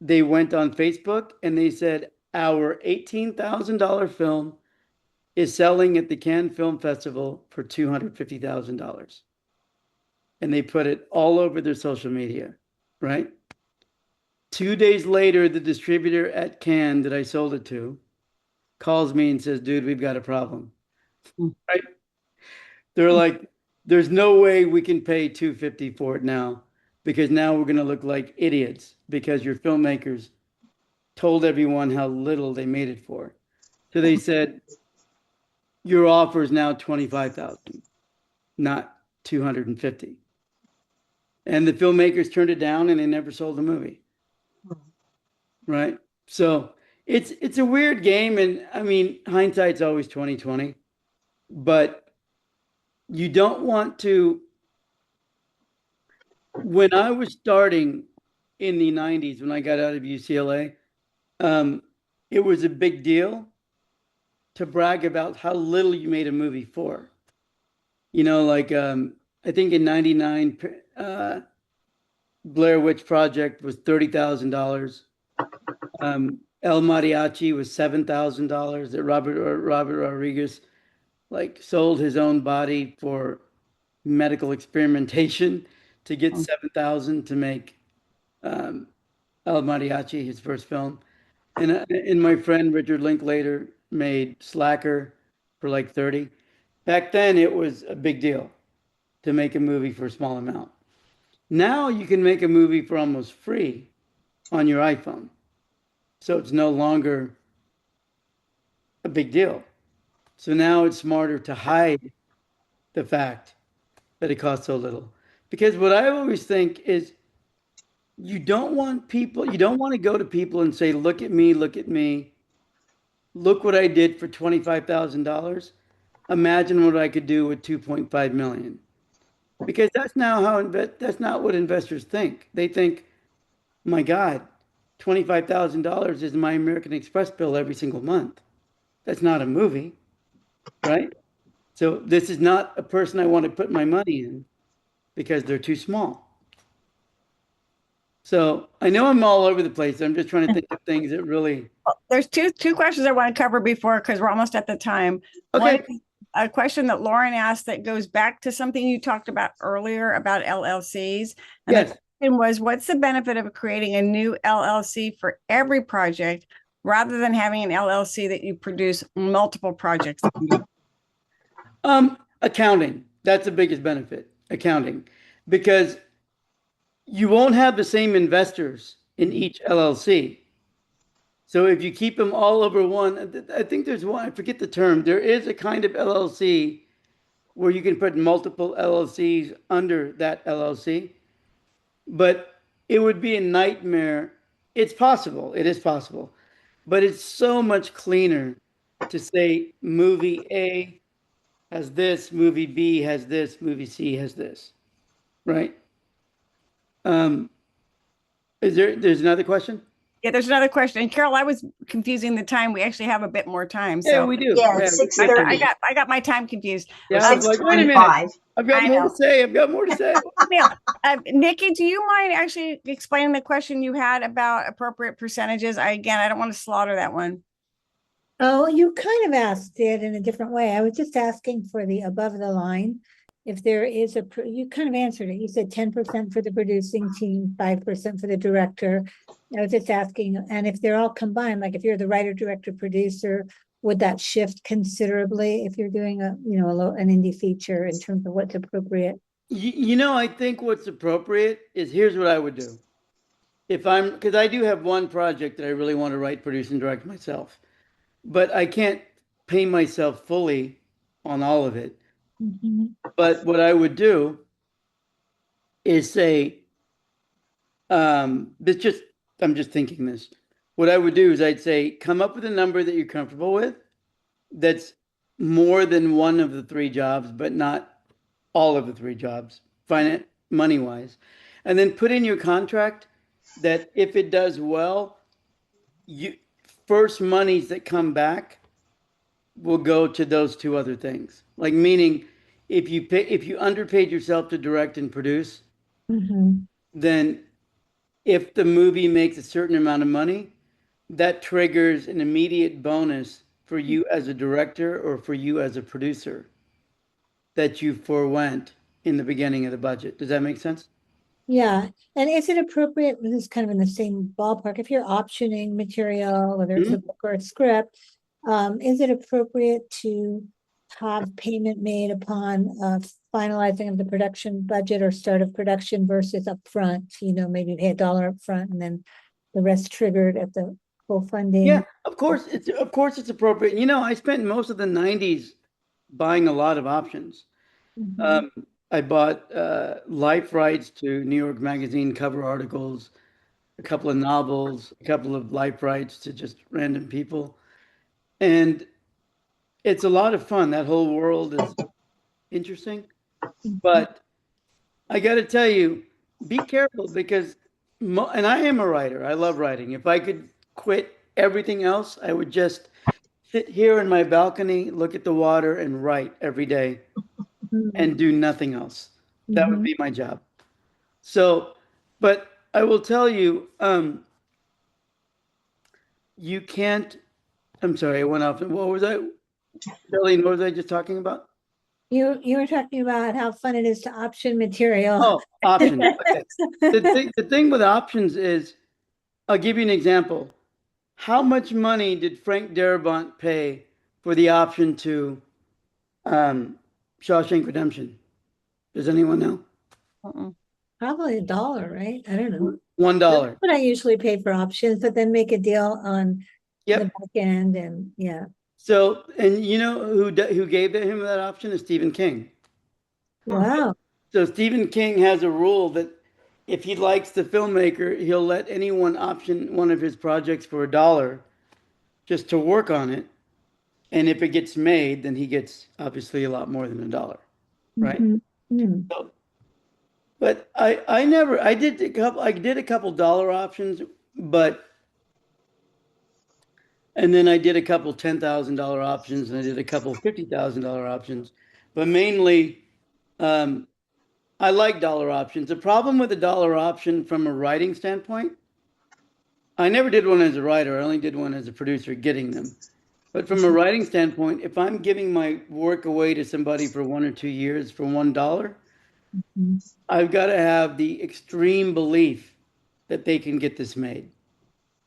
they went on Facebook and they said, our $18,000 film is selling at the Cannes Film Festival for $250,000. And they put it all over their social media, right? 2 days later, the distributor at Cannes that I sold it to calls me and says, dude, we've got a problem. Right? They're like, there's no way we can pay $250 for it now because now we're going to look like idiots because your filmmakers told everyone how little they made it for. So they said, your offer is now $25,000, not $250. And the filmmakers turned it down and they never sold the movie. Right? So it's a weird game. And I mean, hindsight's always 2020, but you don't want to. When I was starting in the 90s, when I got out of UCLA, it was a big deal to brag about how little you made a movie for. You know, like I think in 99, Blair Witch Project was $30,000. El Mariachi was $7,000 that Robert Rodriguez like sold his own body for medical experimentation to get 7,000 to make El Mariachi, his first film. And my friend Richard Linklater made Slacker for like 30. Back then it was a big deal to make a movie for a small amount. Now you can make a movie for almost free on your iPhone. So it's no longer a big deal. So now it's smarter to hide the fact that it costs so little. Because what I always think is you don't want to go to people and say, look at me, look what I did for $25,000. Imagine what I could do with 2.5 million. Because that's not what investors think. They think, my God, $25,000 is my American Express bill every single month. That's not a movie, right? So this is not a person I want to put my money in because they're too small. So I know I'm all over the place. I'm just trying to think of things that really. There's two questions I want to cover before because we're almost at the time. Okay. One, a question that Lauren asked that goes back to something you talked about earlier about LLCs. And Yes. the question was, what's the benefit of creating a new LLC for every project rather than having an LLC that you produce multiple projects? Accounting. That's the biggest benefit. Accounting. Because you won't have the same investors in each LLC. So if you keep them all over one, I think there's one, I forget the term. There is a kind of LLC where you can put multiple LLCs under that LLC, but it would be a nightmare. It's possible. It is possible, but it's so much cleaner to say movie A has this, movie B has this, movie C has this, right? There's another question? Yeah, there's another question. And Carol, I was confusing the time. We actually have a bit more time. Yeah, So we do. Yeah, it's 6:30. I got my time confused. Yeah, I was like, wait a minute. 6:25. I've got I more know. to say. I've got more to say. Now, Nikki, do you mind actually explaining the question you had about appropriate percentages? I don't want to slaughter that one. Oh, you kind of asked it in a different way. I was just asking for the above the line. if there is you kind of answered it. You said 10% for the producing team, 5% for the director. I was just asking, and if they're all combined, like if you're the writer, director, producer, would that shift considerably if you're doing an indie feature in terms of what's appropriate? I think what's appropriate is here's what I would do. Because I do have one project that I really want to write, produce, and direct myself, but I can't pay myself fully on all of it. Mm-hmm. But what I would do is say, I'm just thinking this. What I would do is I'd say, come up with a number that you're comfortable with that's more than one of the three jobs, but not all of the three jobs, money wise. And then put in your contract that if it does well, you first monies that come back will go to those two other things. Like meaning if you underpaid yourself to direct and produce, Mm-hmm. then if the movie makes a certain amount of money, that triggers an immediate bonus for you as a director or for you as a producer that you forewent in the beginning of the budget. Does that make sense? Yeah. And is it appropriate, this is kind of in the same ballpark, if you're optioning material, whether it's a book or a script, is it appropriate to have payment made upon finalizing of the production budget or start of production versus upfront? Maybe pay $1 upfront and then the rest triggered at the full funding. Yeah, of course it's appropriate. I spent most of the 90s buying a lot of options. Mhm. I bought life rights to New York Magazine cover articles, a couple of novels, a couple of life rights to just random people. And it's a lot of fun. That whole world is interesting. But I got to tell you, be careful because, and I am a writer. I love writing. If I could quit everything else, I would just sit here in my balcony, look at the water, and write every day and do nothing else. That would Mhm. be my job. So, but I will tell you, you can't. I'm sorry, I went off. What was I, Darlene? What was I just talking about? You were talking about how fun it is to option material. Oh, options. Okay. The thing with options is, I'll give you an example. How much money did Frank Darabont pay for the option to Shawshank Redemption? Does anyone know? Mm-mm. Probably $1, right? I don't know. That's $1. what I usually pay for options, but then make a deal on the Yep. back end and yeah. So, and you know who gave him that option is Stephen King. Wow. So Stephen King has a rule that if he likes the filmmaker, he'll let anyone option one of his projects for $1 just to work on it. And if it gets made, then he gets obviously a lot more than $1, right? Mhm. Mm. So, but I did a couple dollar options, but and then I did a couple $10,000 options and I did a couple $50,000 options, but mainly I like dollar options. The problem with a dollar option from a writing standpoint, I never did one as a writer. I only did one as a producer getting them. But from a writing standpoint, if I'm giving my work away to somebody for 1 or 2 years for $1, Mhm. I've got to have the extreme belief that they can get this made,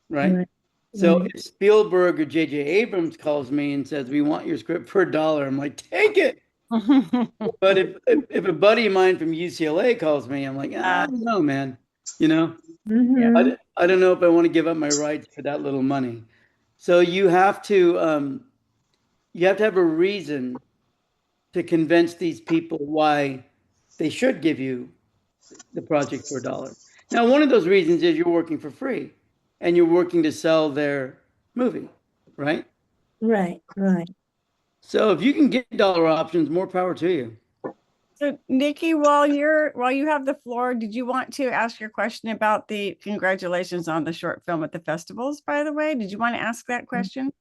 right? Right. So Right. if Spielberg or J.J. Abrams calls me and says, "We want your script for $1," I'm like, "Take it." But if a buddy of mine from UCLA calls me, I'm like, I don't know, man. You know, Mhm. I don't know if I want to give up my rights for that little money. So you have to have a reason to convince these people why they should give you the project for $1. Now, one of those reasons is you're working for free and you're working to sell their movie, right? Right. Right. So if you can get dollar options, more power to you. So Nikki, while you have the floor, did you want to ask your question about the congratulations on the short film at the festivals, by the way? Did you want to ask that question?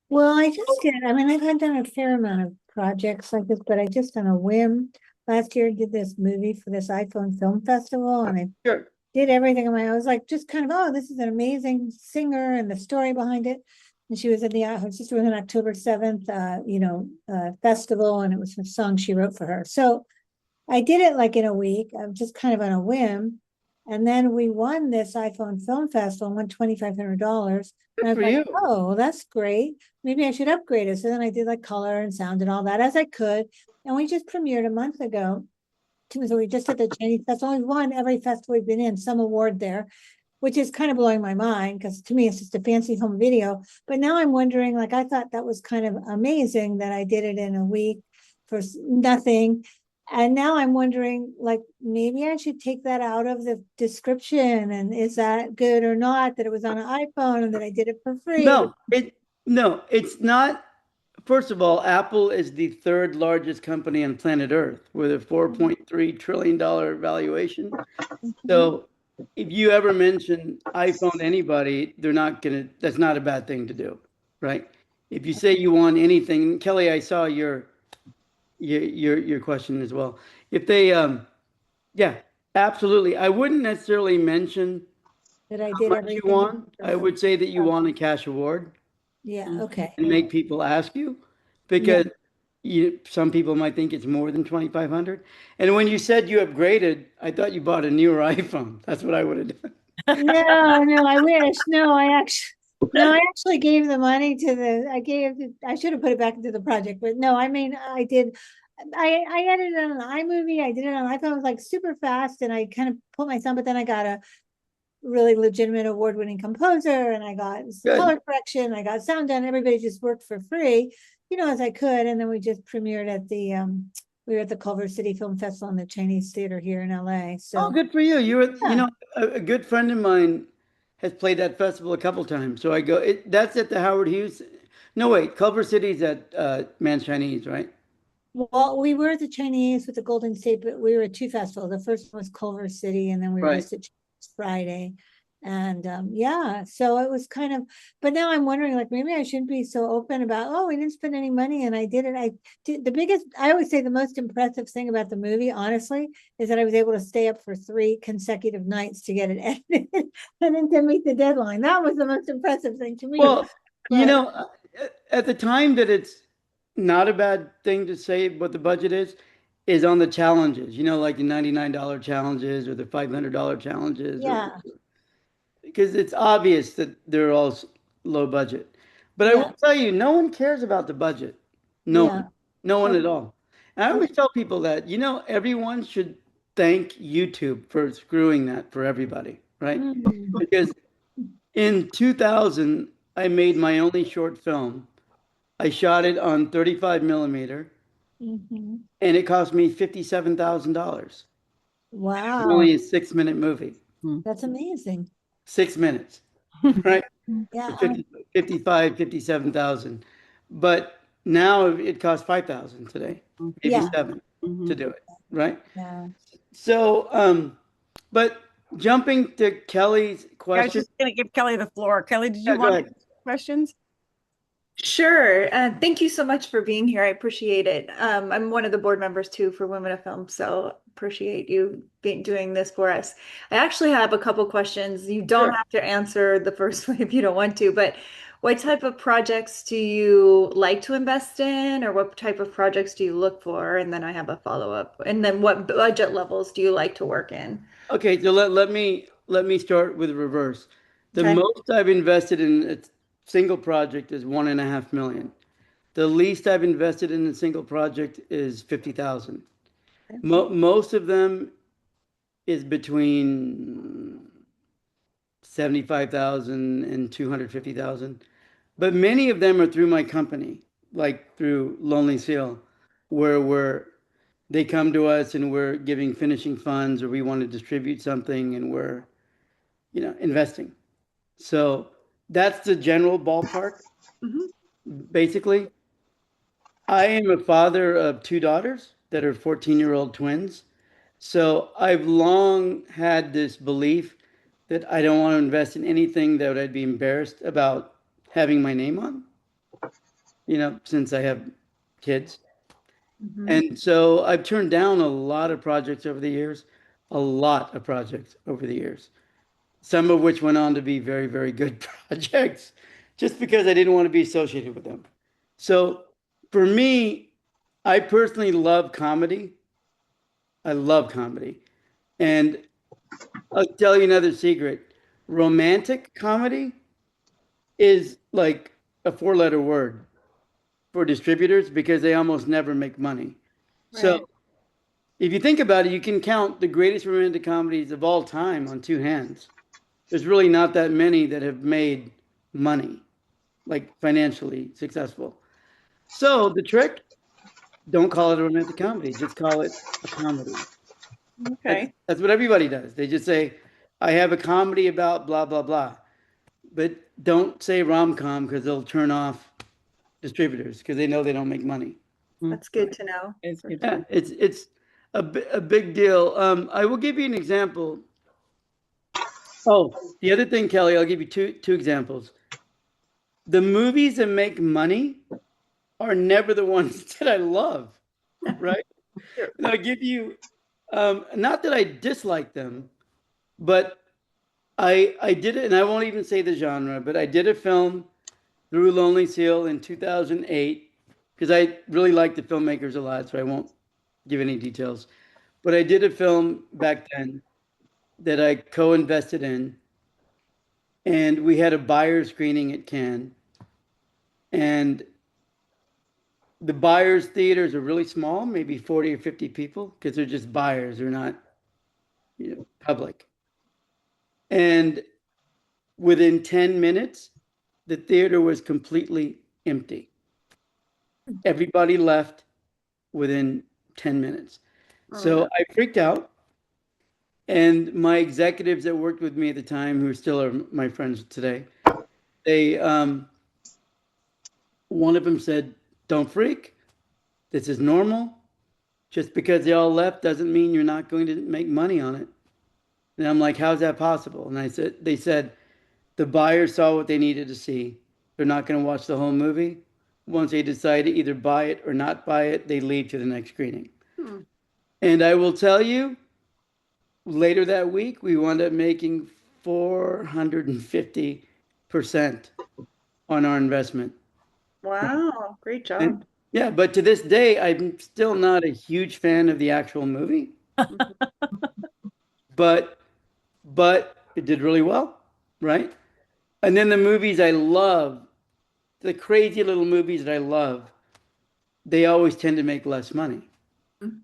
Well, I just did. I mean, I've had done a fair amount of projects like this, but I just on a whim last year did this movie for this iPhone Film Festival, and I Sure. did everything on my own. I was like, just kind of, oh, this is an amazing singer and the story behind it. And she was at her sister was on October 7th, festival, and it was a song she wrote for her. So I did it like in a week, just kind of on a whim. And then we won this iPhone Film Festival and won $2,500. And I Good was for like, you. oh, well, that's great. Maybe I should upgrade it. So then I did like color and sound and all that as I could. And we just premiered a month ago. So we just did the Chinese festival. We won every festival we've been in, some award there, which is kind of blowing my mind because to me it's just a fancy home video. But now I'm wondering, like, I thought that was kind of amazing that I did it in a week for nothing. And now I'm wondering, like, maybe I should take that out of the description. And is that good or not? That it was on an iPhone and that I did it for free. No, it's not. First of all, Apple is the third largest company on planet Earth with a $4.3 trillion valuation. So if you ever mention iPhone to anybody, they're not gonna, that's not a bad thing to do, right? If you say you want anything, Kelly, I saw your question as well. If they yeah, absolutely. I wouldn't necessarily mention That I how did much you everything. want. I would say that you want a cash award Yeah. Okay. and make people ask you Yeah. because some people might think it's more than 2,500. And when you said you upgraded, I thought you bought a newer iPhone. That's what I would have done. No, I wish. No, I actually gave the money to I should have put it back into the project, but no, I mean, I did. I edited it on iMovie. I did it on iPhone. It was like super fast and I kind of put my thumb, but then I got a really legitimate award-winning composer and I got Good. color correction. I got sound done. Everybody just worked for free, as I could. And then we just premiered at we were at the Culver City Film Festival in the Chinese Theater here in LA. Oh, So good for you. yeah. A good friend of mine has played that festival a couple times. So I go, that's at the Howard Hughes. No, wait, Culver City's at Man's Chinese, right? Well, we were at the Chinese with the Golden State, but we were at two festivals. The first one was Culver City, and then we were Right. just at Friday. And yeah, so it was kind of, but now I'm wondering, like, maybe I shouldn't be so open about, oh, we didn't spend any money and I did it. I did I always say the most impressive thing about the movie, honestly, is that I was able to stay up for 3 consecutive nights to get it edited and then to meet the deadline. That was the most impressive thing to me. Well, But at the time that it's not a bad thing to say what the budget is on the challenges, like the $99 challenges or the $500 challenges, yeah, because it's obvious that they're all low budget. But I yeah, will tell you, no one cares about the budget. No yeah. one, no one at Okay. all. And I always tell people that, everyone should thank YouTube for screwing that for everybody, right? Mm. Because in 2000, I made my only short film. I shot it on 35 millimeter, Mhm. and it cost me $57,000. Wow, Only a 6-minute movie. that's amazing. 6 minutes, right? For Yeah, 55, 57,000. But now it costs 5,000 today, maybe yeah, seven to do it, right? yeah. So, but jumping to Kelly's I was question. just going to give Kelly the floor. Kelly, did Yeah, you go want ahead. questions? Sure. Thank you so much for being here. I appreciate it. I'm one of the board members too for Women of Film, so appreciate you doing this for us. I actually have a couple questions. You don't Sure. have to answer the first one if you don't want to, but what type of projects do you like to invest in, or what type of projects do you look for? And then I have a follow-up. And then what budget levels do you like to work in? Okay, so let me start with reverse. The Okay. most I've invested in a single project is 1.5 million. The least I've invested in a single project is 50,000. Most of them is between 75,000 and 250,000. But many of them are through my company, like through Lonely Seal, where they come to us and we're giving finishing funds or we want to distribute something and we're, investing. So that's the general ballpark, Mhm. basically. I am a father of 2 daughters that are 14-year-old twins. So I've long had this belief that I don't want to invest in anything that I'd be embarrassed about having my name on, since I have kids. Mhm. And so I've turned down a lot of projects over the years, a lot of projects over the years, some of which went on to be very, very good projects, just because I didn't want to be associated with them. So for me, I personally love comedy. I love comedy. And I'll tell you another secret. Romantic comedy is like a four-letter word for distributors because they almost never make money. So Right. if you think about it, you can count the greatest romantic comedies of all time on two hands. There's really not that many that have made money, like financially successful. So the trick, don't call it a romantic comedy, just call it a comedy. Okay. That's what everybody does. They just say, I have a comedy about blah, blah, blah. But don't say rom-com because they'll turn off distributors because they know they don't make money. That's good to know. It's good. Yeah, it's a big deal. I will give you an example. Oh, the other thing, Kelly, I'll give you two examples. The movies that make money are never the ones that I love, right? Sure. And I'll give you, not that I dislike them, but I did it, and I won't even say the genre, but I did a film through Lonely Seal in 2008 because I really like the filmmakers a lot, so I won't give any details. But I did a film back then that I co-invested in, and we had a buyer screening at Cannes, and the buyers theaters are really small, maybe 40 or 50 people, because they're just buyers, they're not, public. And within 10 minutes, the theater was completely empty. Everybody left within 10 minutes. Oh, So no. I freaked out. And my executives that worked with me at the time, who still are my friends today, they, one of them said, don't freak. This is normal. Just because they all left doesn't mean you're not going to make money on it. And I'm like, how's that possible? And they said, the buyers saw what they needed to see. They're not going to watch the whole movie. Once they decide to either buy it or not buy it, they leave to the next screening. Hmm. And I will tell you, later that week, we wound up making 450% on our investment. Wow, great job. And yeah, but to this day, I'm still not a huge fan of the actual movie, Mhm. but it did really well, right? And then the movies I love, the crazy little movies that I love, they always tend to make less money. Mhm.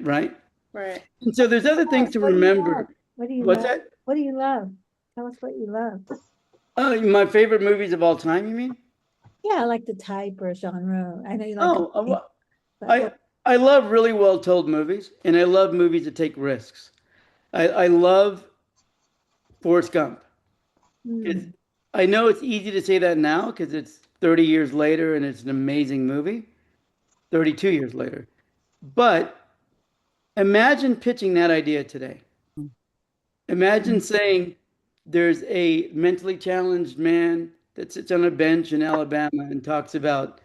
Right? Right. And so there's other things to What do you love? remember. What do you What's love? that? What do you love? Tell us what you love. My favorite movies of all time, you mean? Yeah, I like the type or genre. I know you like Oh, comedy, well, but I I love really well told movies, and I love movies that take risks. I love Forrest Gump. 'Cause mm, I know it's easy to say that now because it's 30 years later and it's an amazing movie, 32 years later. But imagine pitching that idea today. Imagine saying there's a mentally challenged man that sits on a bench in Alabama and talks about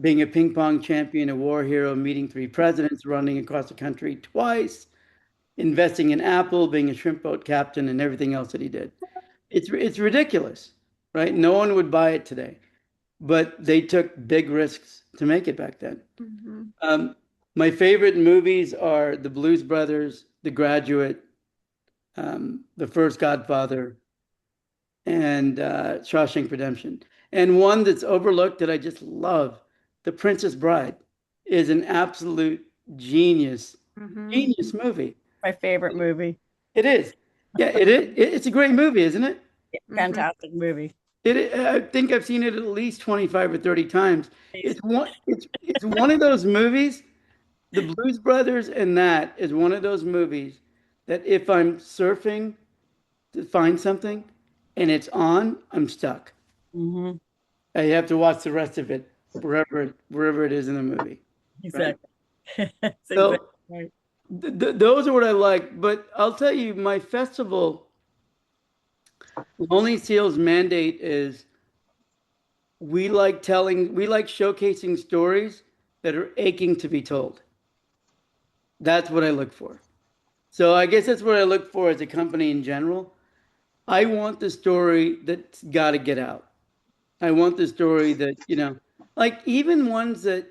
being a ping pong champion, a war hero, meeting three presidents, running across the country twice, investing in Apple, being a shrimp boat captain, and everything else that he did. It's ridiculous, right? No one would buy it today, but they took big risks to make it back then. Mhm. My favorite movies are The Blues Brothers, The Graduate, The First Godfather, and Shawshank Redemption. And one that's overlooked that I just love, The Princess Bride, is an absolute genius, Mhm. genius movie. My favorite movie. It is. Yeah, it is. It's a great movie, isn't it? Mhm. Fantastic movie. I think I've seen it at least 25 or 30 times. It's one of those movies, The Blues Brothers and that is one of those movies that if I'm surfing to find something and it's on, I'm stuck. Mhm. I have to watch the rest of it wherever it is in the movie. Right? Exactly. That's exactly So right. those are what I like. But I'll tell you, my festival, Lonely Seal's mandate is we like showcasing stories that are aching to be told. That's what I look for. So I guess that's what I look for as a company in general. I want the story that's got to get out. I want the story that, like even ones that,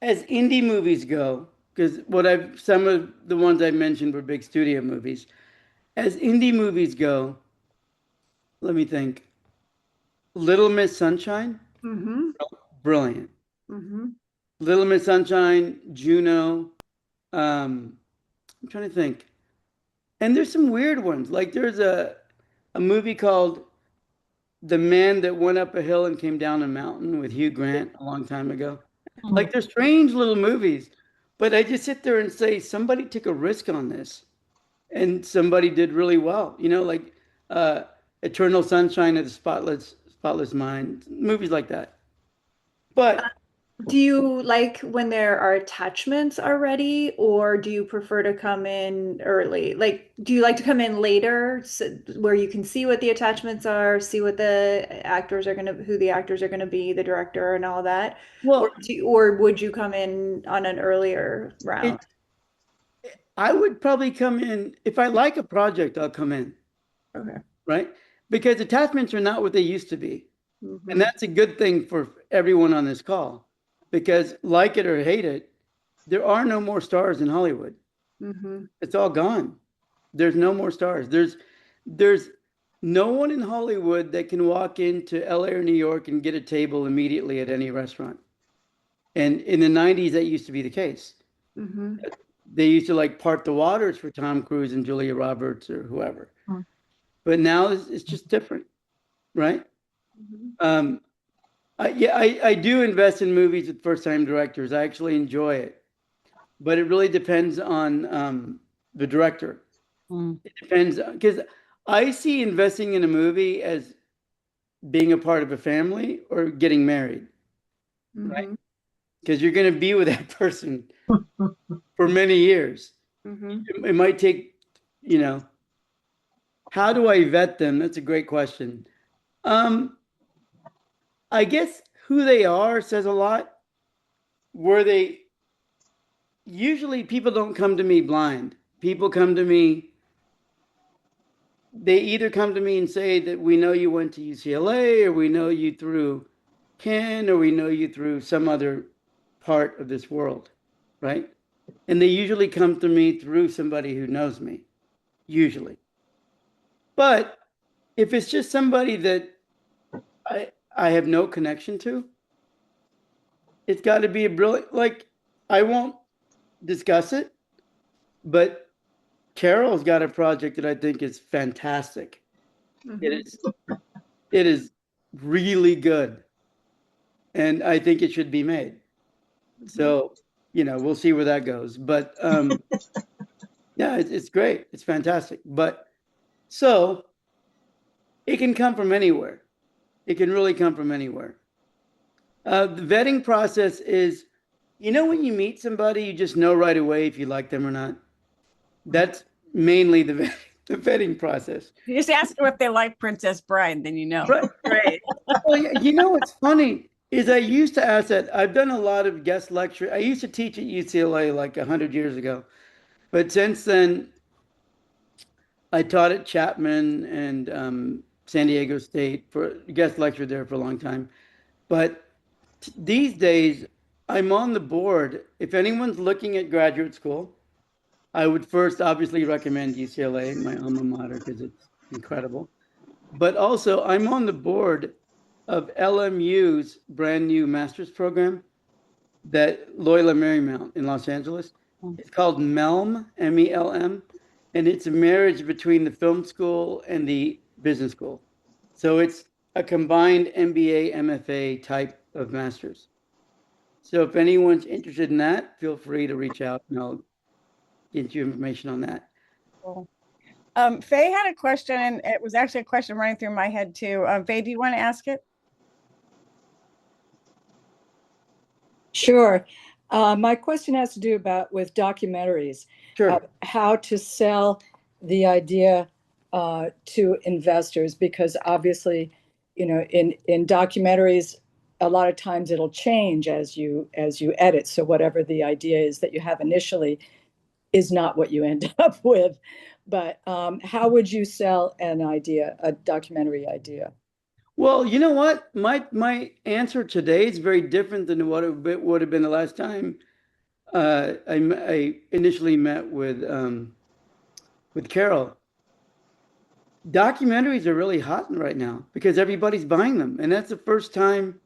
as indie movies go, because some of the ones I mentioned were big studio movies. As indie movies go, let me think. Little Miss Sunshine, Mm-hmm. brilliant. Mm-hmm. Little Miss Sunshine, Juno. I'm trying to think. And there's some weird ones. Like there's a movie called The Man That Went Up a Hill and Came Down a Mountain with Hugh Grant a long time ago. Like they're strange little movies, but I just sit there and say somebody took a risk on this and somebody did really well. Like uh, Eternal Sunshine of the Spotless Mind, movies like that. But Do you like when there are attachments already, or do you prefer to come in early? Like, do you like to come in later where you can see what the attachments are, see what who the actors are gonna be, the director and all that? Or well, or would you come in on an earlier round? it I would probably come in if I like a project, I'll come in, Okay. right? Because attachments are not what they used to be. And Mm-hmm. that's a good thing for everyone on this call, because like it or hate it, there are no more stars in Hollywood. Mm-hmm. It's all gone. There's no more stars. There's no one in Hollywood that can walk into LA or New York and get a table immediately at any restaurant. And in the 90s, that used to be the case. Mm-hmm. They used to like part the waters for Tom Cruise and Julia Roberts or whoever. Hmm. But now it's just different, right? Mm-hmm. Um, I do invest in movies with first-time directors. I actually enjoy it, but it really depends on the director. Mm. It depends because I see investing in a movie as being a part of a family or getting married, right? Mm-hmm. Because you're going to be with that person for many years. Mm-hmm. It might take, you know, how do I vet them? That's a great question. Um, I guess who they are says a lot. Were they Usually people don't come to me blind. People come to me, they either come to me and say that we know you went to UCLA, or we know you through Ken, or we know you through some other part of this world, right? And they usually come to me through somebody who knows me, usually. But if it's just somebody that I have no connection to, it's got to be a brilliant, like, I won't discuss it, but Carol's got a project that I think is fantastic. Mm-hmm. It is really good, and I think it should be made. So, we'll see where that goes. But yeah, it's great. It's fantastic. But so it can come from anywhere. It can really come from anywhere. The vetting process is, when you meet somebody, you just know right away if you like them or not. That's mainly the vetting process. You just ask them if they like Princess Bride, then you know. Right. Right. Well, what's funny is I used to ask that. I've done a lot of guest lecture. I used to teach at UCLA like 100 years ago. But since then, I taught at Chapman and San Diego State for guest lecture there for a long time. But these days, I'm on the board. If anyone's looking at graduate school, I would first obviously recommend UCLA, my alma mater, because it's incredible. But also, I'm on the board of LMU's brand new master's program that Loyola Marymount in Los Angeles. It's called MELM, MELM, and it's a marriage between the film school and the business school. So it's a combined MBA, MFA type of master's. So if anyone's interested in that, feel free to reach out and I'll get you information on that. Cool. Faye had a question, and it was actually a question running through my head too. Faye, do you want to ask it? Sure. My question has to do with documentaries. Sure. How to sell the idea to investors, because obviously, in documentaries, a lot of times it'll change as you edit. So whatever the idea is that you have initially is not what you end up with. But how would you sell a documentary idea? Well, you know what? My answer today is very different than what it would have been the last time I initially met with Carol. Documentaries are really hot right now because everybody's buying them, and that's the first time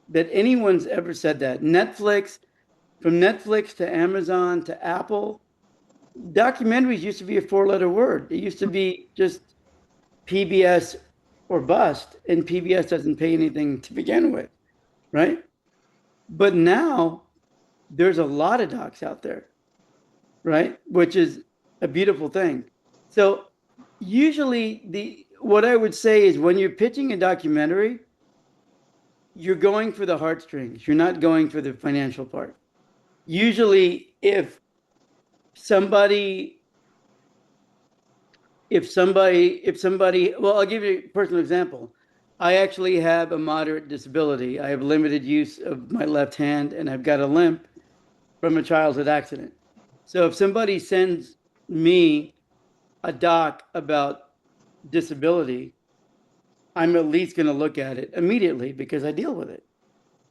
that anyone's ever said that. From Netflix to Amazon to Apple, documentaries used to be a four-letter word. It used to be just PBS or bust, and PBS doesn't pay anything to begin with, right? But now there's a lot of docs out there, right? Which is a beautiful thing. So usually what I would say is when you're pitching a documentary, you're going for the heartstrings. You're not going for the financial part. Usually if somebody, well, I'll give you a personal example. I actually have a moderate disability. I have limited use of my left hand, and I've got a limp from a childhood accident. So if somebody sends me a doc about disability, I'm at least going to look at it immediately because I deal with it.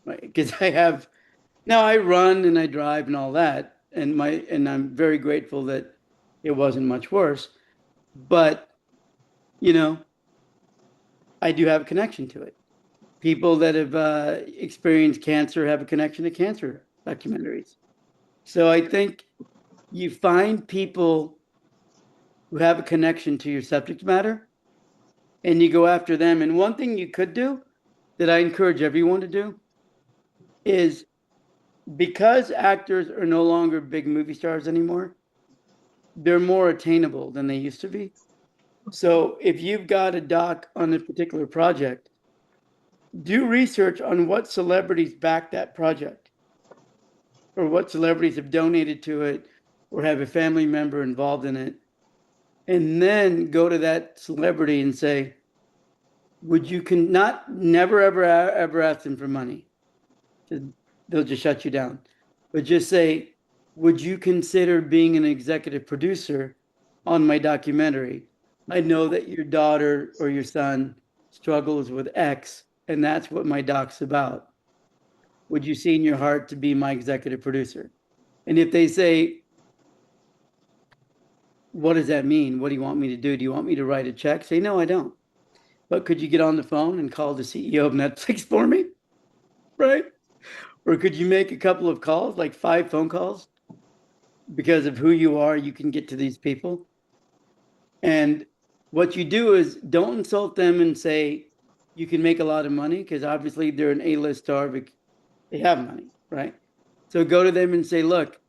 Right? Because I run and I drive and all that, and I'm very grateful that it wasn't much worse. But I do have a connection to it. People that have experienced cancer have a connection to cancer documentaries. So I think you find people who have a connection to your subject matter and you go after them. And one thing you could do that I encourage everyone to do is, because actors are no longer big movie stars anymore, they're more attainable than they used to be. So if you've got a doc on a particular project, do research on what celebrities back that project or what celebrities have donated to it or have a family member involved in it. And then go to that celebrity and say, would you never, ever ask them for money. They'll just shut you down. But just say, would you consider being an executive producer on my documentary? I know that your daughter or your son struggles with X, and that's what my doc's about. Would you see in your heart to be my executive producer? And if they say, what does that mean? What do you want me to do? Do you want me to write a check? Say, no, I don't. But could you get on the phone and call the CEO of Netflix for me? Right? Or could you make a couple of calls, like 5 phone calls? Because of who you are, you can get to these people. And what you do is don't insult them and say you can make a lot of money, because obviously they're an A-list star, but they have money, right? So go to them and say, look,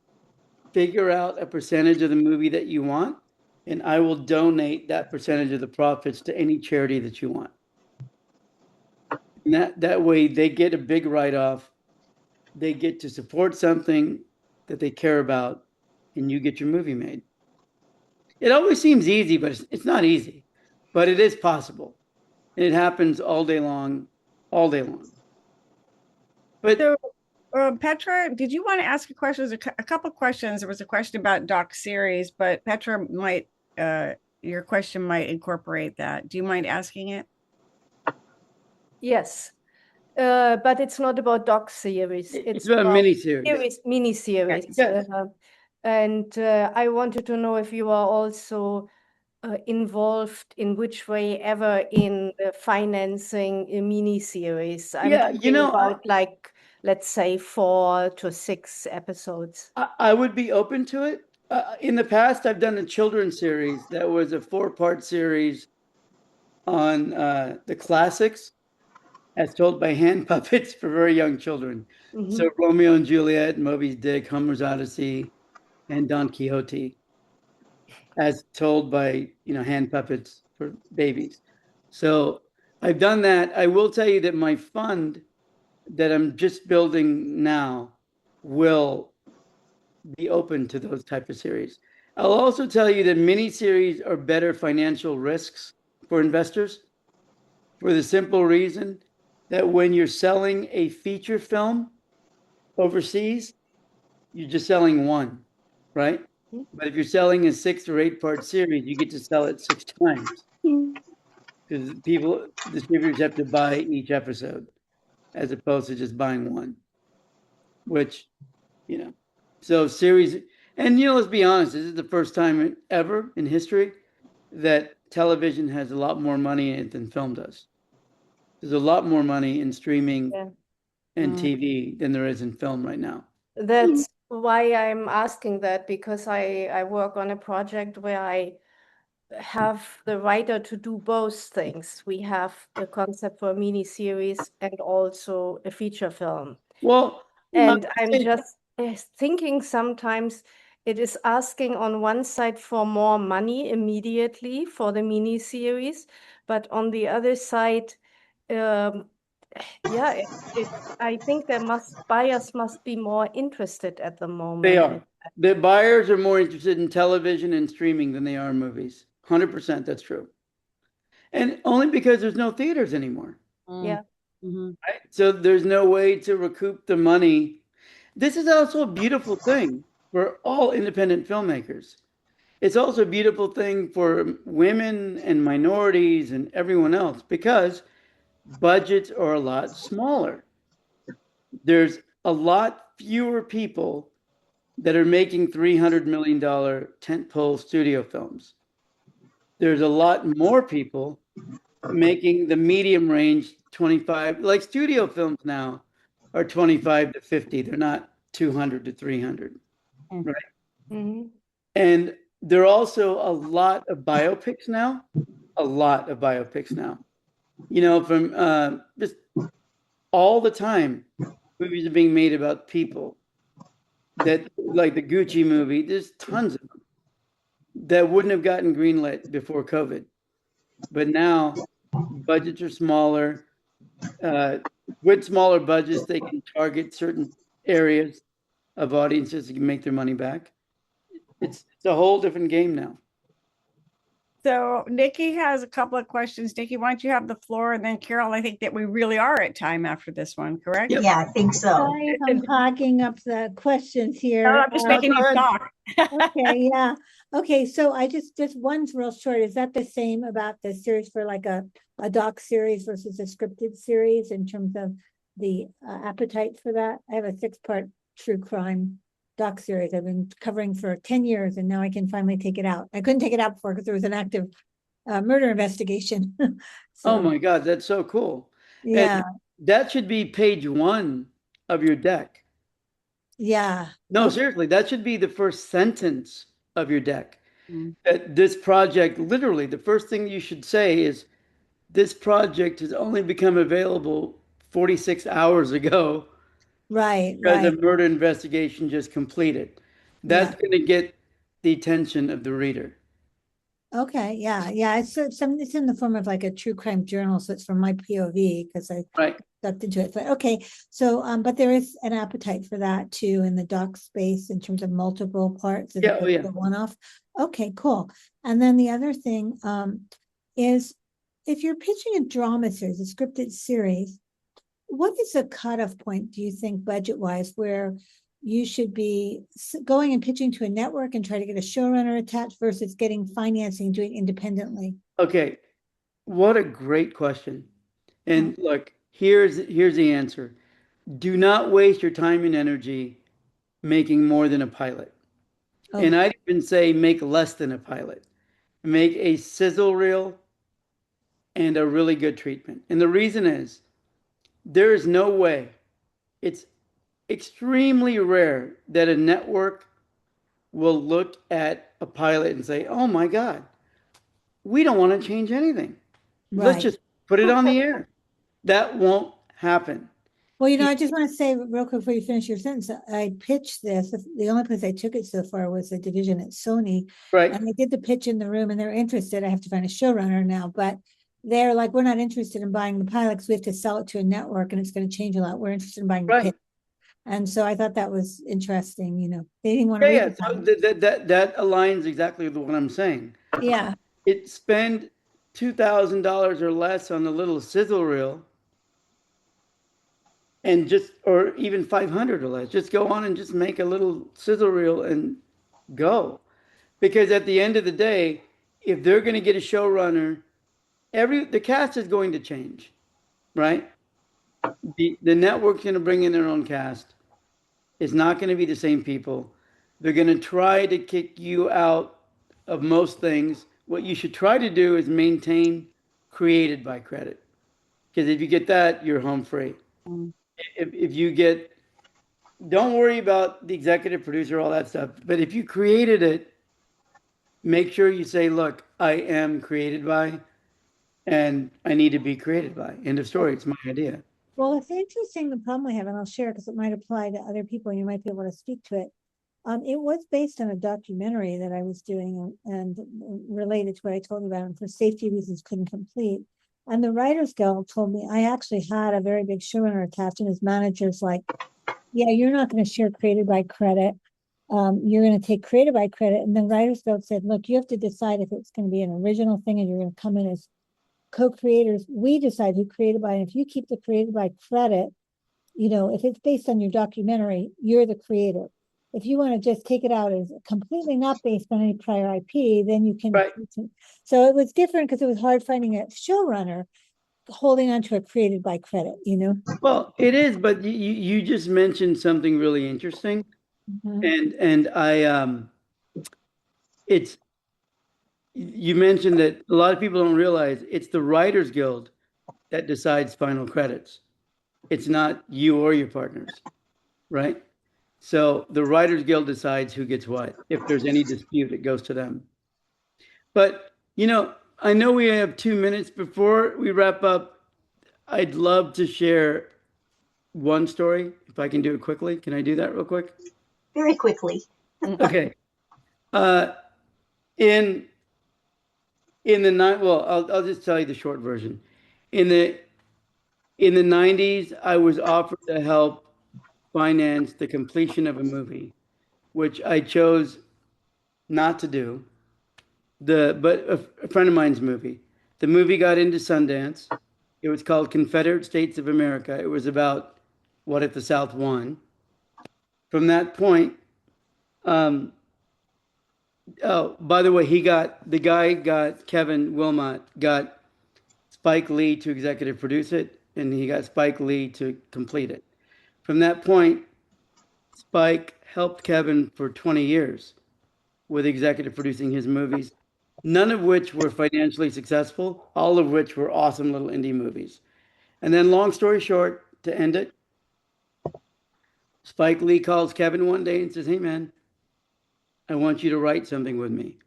figure out a percentage of the movie that you want, and I will donate that percentage of the profits to any charity that you want. And that way they get a big write-off. They get to support something that they care about, and you get your movie made. It always seems easy, but it's not easy. But it is possible. And it happens all day long, all day long. But So, Petra, did you want to ask a question? There's a couple questions. There was a question about doc series, but Petra might, your question might incorporate that. Do you mind asking it? Yes, but it's not about doc series. it's about a mini-series. Mini-series. Yes. And I wanted to know if you are also involved in which way ever in financing a mini-series. I'm talking about like, let's say 4 to 6 episodes. I would be open to it. In the past, I've done a children's series that was a 4-part series on the classics as told by hand puppets for very young children. Mhm. So Romeo and Juliet, Moby Dick, Homer's Odyssey, and Don Quixote, as told by hand puppets for babies. So I've done that. I will tell you that my fund that I'm just building now will be open to those type of series. I'll also tell you that miniseries are better financial risks for investors, for the simple reason that when you're selling a feature film overseas, you're just selling one, right? But if you're selling a 6 or 8-part series, you get to sell it 6 times. Because distributors have to buy each episode as opposed to just buying one, which, So series, and let's be honest, this is the first time ever in history that television has a lot more money in it than film does. There's a lot more money in streaming Yeah. and TV than there is in film right now. That's why I'm asking that, because I work on a project where I have the writer to do both things. We have the concept for a mini series and also a feature film. Well, And I'm just thinking sometimes it is asking on one side for more money immediately for the mini series, but on the other side, yeah, I think buyers must be more interested at the moment. They are. The buyers are more interested in television and streaming than they are in movies. 100%, that's true. And only because there's no theaters anymore. Yeah. Right? So there's no way to recoup the money. This is also a beautiful thing for all independent filmmakers. It's also a beautiful thing for women and minorities and everyone else because budgets are a lot smaller. There's a lot fewer people that are making $300 million tentpole studio films. There's a lot more people making the medium range 25, like studio films now are 25 to 50. They're not 200 to 300. Right. Mm-hmm. And there are also a lot of biopics now, from just all the time, movies are being made about people that, like the Gucci movie, there's tons of them that wouldn't have gotten greenlit before COVID. But now budgets are smaller. With smaller budgets, they can target certain areas of audiences that can make their money back. It's a whole different game now. So Nikki has a couple of questions. Nikki, why don't you have the floor? And then Carol, I think that we really are at time after this one, correct? Yeah, I think so. Sorry if I'm hogging up the questions No, here. I'm just making you talk. Okay, yeah. Okay, so I just one's real short. Is that the same about the series for like a doc series versus a scripted series in terms of the appetite for that? I have a 6-part true crime doc series I've been covering for 10 years, and now I can finally take it out. I couldn't take it out before because there was an active murder investigation. Oh my God, that's so cool. Yeah. And that should be page 1 of your deck. Yeah. No, Okay. seriously, that should be the first sentence of your deck. This project, literally, the first thing you should say is, this project has only become available 46 hours ago Right, because a right. murder investigation just completed. That's going to get the attention of the reader. Okay, yeah. It's in the form of like a true crime journal, so it's from my POV because I stepped into it. But okay, so but there is an appetite for that too in the doc space in terms of multiple parts as opposed to one-off. Okay, cool. And then the other thing is if you're pitching a drama series, a scripted series, what is a cutoff point, do you think, budget-wise, where you should be going and pitching to a network and try to get a showrunner attached versus getting financing and doing it independently? Okay, what a great question. And look, here's the answer. Do not waste your time and energy making more than a pilot. Okay. And I'd even say make less than a pilot. Make a sizzle reel and a really good treatment. And the reason is there is no way, it's extremely rare that a network will look at a pilot and say, oh my God, we don't want to change anything. Let's just put it on the air. That won't happen. Well, I just want to say real quick before you finish your sentence, I pitched this. The only place I took it so far was the division at Sony. Right. And I did the pitch in the room and they're interested. I have to find a showrunner now, but they're like, we're not interested in buying the pilot because we have to sell it to a network and it's going to change a lot. We're interested in buying the pitch. And so I thought that was interesting. They didn't want to read so that aligns exactly with what I'm saying. Yeah. Spend $2,000 or less on a little sizzle reel and or even 500 or less, just go on and just make a little sizzle reel and go. Because at the end of the day, if they're going to get a showrunner, the cast is going to change, right? The network's going to bring in their own cast. It's not going to be the same people. They're going to try to kick you out of most things. What you should try to do is maintain created by credit. Because if you get that, you're home free. Mm. If you get, don't worry about the executive producer, all that stuff. But if you created it, make sure you say, look, I am created by, and I need to be created by. End of story. It's my idea. Well, it's interesting, the problem I have, and I'll share because it might apply to other people, and you might be able to speak to it. It was based on a documentary that I was doing and related to what I told you about, and for safety reasons couldn't complete. And the Writers Guild told me I actually had a very big showrunner attached, and his manager's like, yeah, you're not going to share created by credit. You're going to take created by credit. And then Writers Guild said, look, you have to decide if it's going to be an original thing and you're going to come in as co-creators. We decide who created by, and if you keep the created by credit, you know, if it's based on your documentary, you're the creator. If you want to just take it out as completely not based on any prior IP, then you can. Right. So it was different because it was hard finding a showrunner holding on to a created by credit, you know? Well, it is, but you just mentioned something really interesting. And I it's, you mentioned that a lot of people don't realize it's the Writers Guild that decides final credits. It's not you or your partners, right? So the Writers Guild decides who gets what. If there's any dispute, it goes to them. But, you know, I know we have 2 minutes before we wrap up. I'd love to share one story, if I can do it quickly. Can I do that real quick? Very quickly. Okay. In the well, I'll just tell you the short version. In the 90s, I was offered to help finance the completion of a movie, which I chose not to do. But a friend of mine's movie. The movie got into Sundance. It was called Confederate States of America. It was about what if the South won. From that point, oh, by the way, Kevin Wilmot got Spike Lee to executive produce it, and he got Spike Lee to complete it. From that point, Spike helped Kevin for 20 years with executive producing his movies, none of which were financially successful, all of which were awesome little indie movies. And then, long story short, to end it, Spike Lee calls Kevin one day and says, hey, man, I want you to write something with me.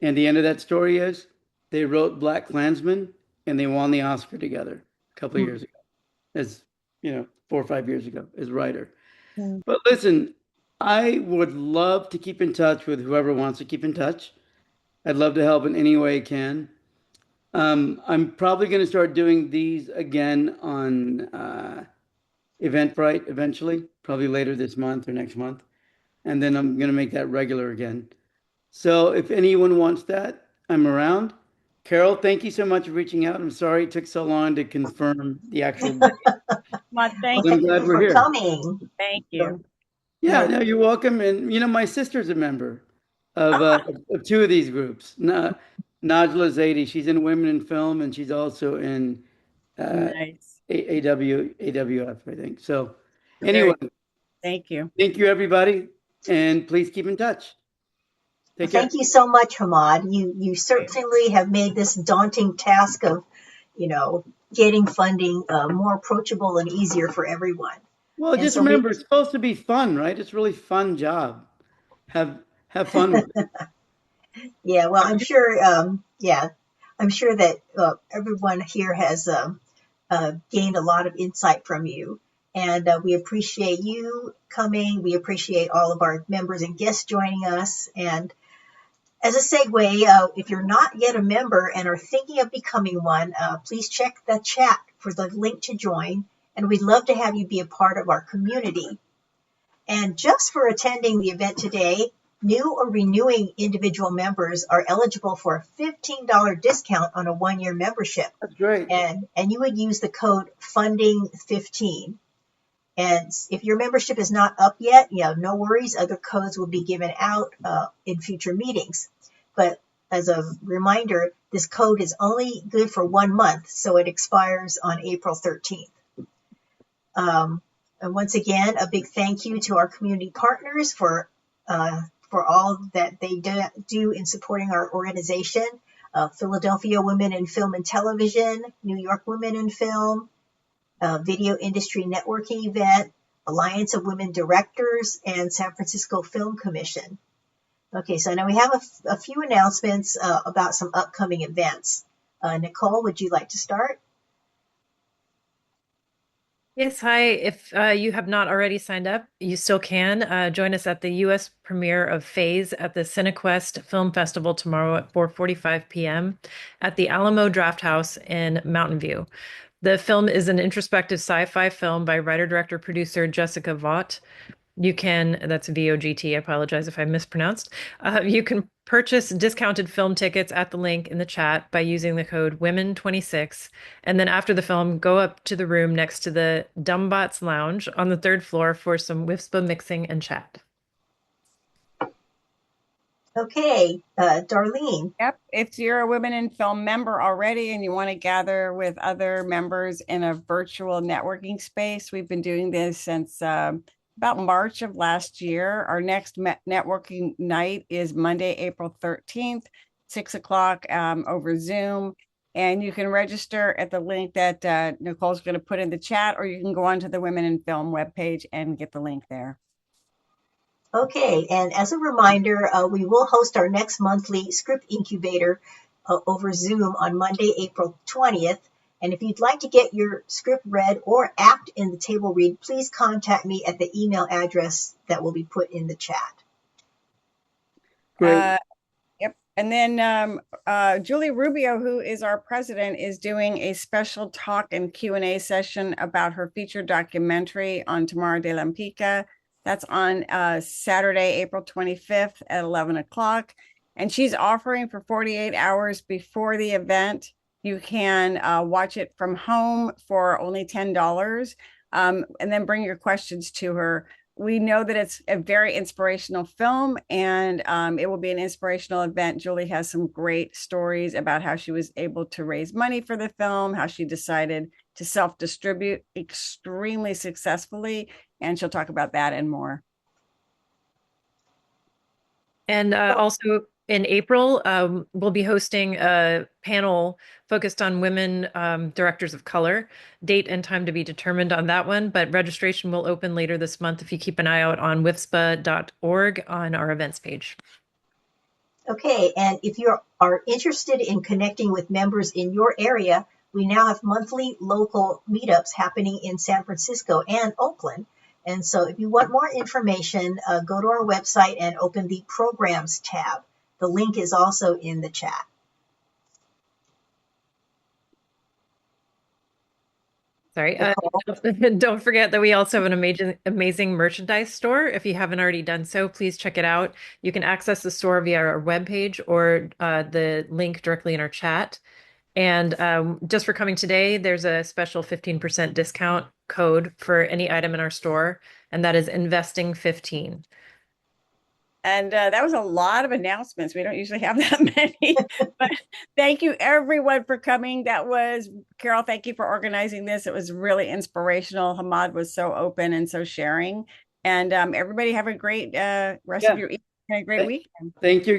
And the end of that story is they wrote Black Klansman and they won the Oscar together a couple of years ago, as 4 or 5 years ago, as writer. Yeah. But listen, I would love to keep in touch with whoever wants to keep in touch. I'd love to help in any way I can. I'm probably going to start doing these again on Eventbrite eventually, probably later this month or next month. And then I'm going to make that regular again. So if anyone wants that, I'm around. Carol, thank you so much for reaching out. I'm sorry it took so long to confirm the actual date. Well, thank I'm glad we're here. Coming. Thank you. Yeah, no, you're welcome. And my sister's a member of two of these groups. Najla Zaidi, she's in Women in Film, and she's also in nice. AWF, I think. So anyway, thank you. Thank you, everybody. And please keep in touch. Thank you so much, Hammad. You certainly have made this daunting task of, getting funding more approachable and easier for everyone. Well, just remember, it's supposed to be fun, right? It's a really fun job. Have fun with it. Yeah, well, I'm sure. I'm sure that everyone here has gained a lot of insight from you, and we appreciate you coming. We appreciate all of our members and guests joining us. And as a segue, if you're not yet a member and are thinking of becoming one, please check the chat for the link to join. And we'd love to have you be a part of our community. And just for attending the event today, new or renewing individual members are eligible for a $15 discount on a 1-year membership. That's great. And you would use the code funding15. And if your membership is not up yet, no worries. Other codes will be given out in future meetings. But as a reminder, this code is only good for 1 month, so it expires on April 13th. And once again, a big thank you to our community partners for all that they do in supporting our organization. Philadelphia Women in Film and Television, New York Women in Film, Video Industry Networking Event, Alliance of Women Directors, and San Francisco Film Commission. Okay, so now we have a few announcements about some upcoming events. Nicole, would you like to start? Yes, hi. If you have not already signed up, you still can. Join us at the U.S. premiere of Phase at the CineQuest Film Festival tomorrow at 4:45 p.m. at the Alamo Drafthouse in Mountain View. The film is an introspective sci-fi film by writer-director-producer Jessica Vaught. That's VOGT, I apologize if I mispronounced. You can purchase discounted film tickets at the link in the chat by using the code WOMEN26. And then after the film, go up to the room next to the Dumbbots Lounge on the 3rd floor for some WIFSPA mixing and chat. Okay, Darlene. Yep. If you're a Women in Film member already and you want to gather with other members in a virtual networking space, we've been doing this since about March of last year. Our next networking night is Monday, April 13th, 6 o'clock over Zoom. And you can register at the link that Nicole's going to put in the chat, or you can go onto the Women in Film webpage and get the link there. Okay, and as a reminder, we will host our next monthly script incubator over Zoom on Monday, April 20th. And if you'd like to get your script read or act in the table read, please contact me at the email address that will be put in the chat. Great. Yep. And then Julie Rubio, who is our president, is doing a special talk and Q&A session about her feature documentary on Tamara de Lampica. That's on Saturday, April 25th at 11 o'clock. And she's offering for 48 hours before the event. You can watch it from home for only $10 and then bring your questions to her. We know that it's a very inspirational film, and it will be an inspirational event. Julie has some great stories about how she was able to raise money for the film, how she decided to self-distribute extremely successfully, and she'll talk about that and more. And also in April, we'll be hosting a panel focused on women directors of color. Date and time to be determined on that one, but registration will open later this month if you keep an eye out on wifspa.org on our events page. Okay, and if you are interested in connecting with members in your area, we now have monthly local meetups happening in San Francisco and Oakland. And so if you want more information, go to our website and open the Programs tab. The link is also in the chat. Sorry. Don't forget that we also have an amazing merchandise store. If you haven't already done so, please check it out. You can access the store via our webpage or the link directly in our chat. And just for coming today, there's a special 15% discount code for any item in our store, and that is investing15. And that was a lot of announcements. We don't usually have that many, but thank you everyone for coming. That was Carol. Thank you for organizing this. It was really inspirational. Hammad was so open and so sharing. And everybody have a great rest of your evening and a great weekend. Thank you.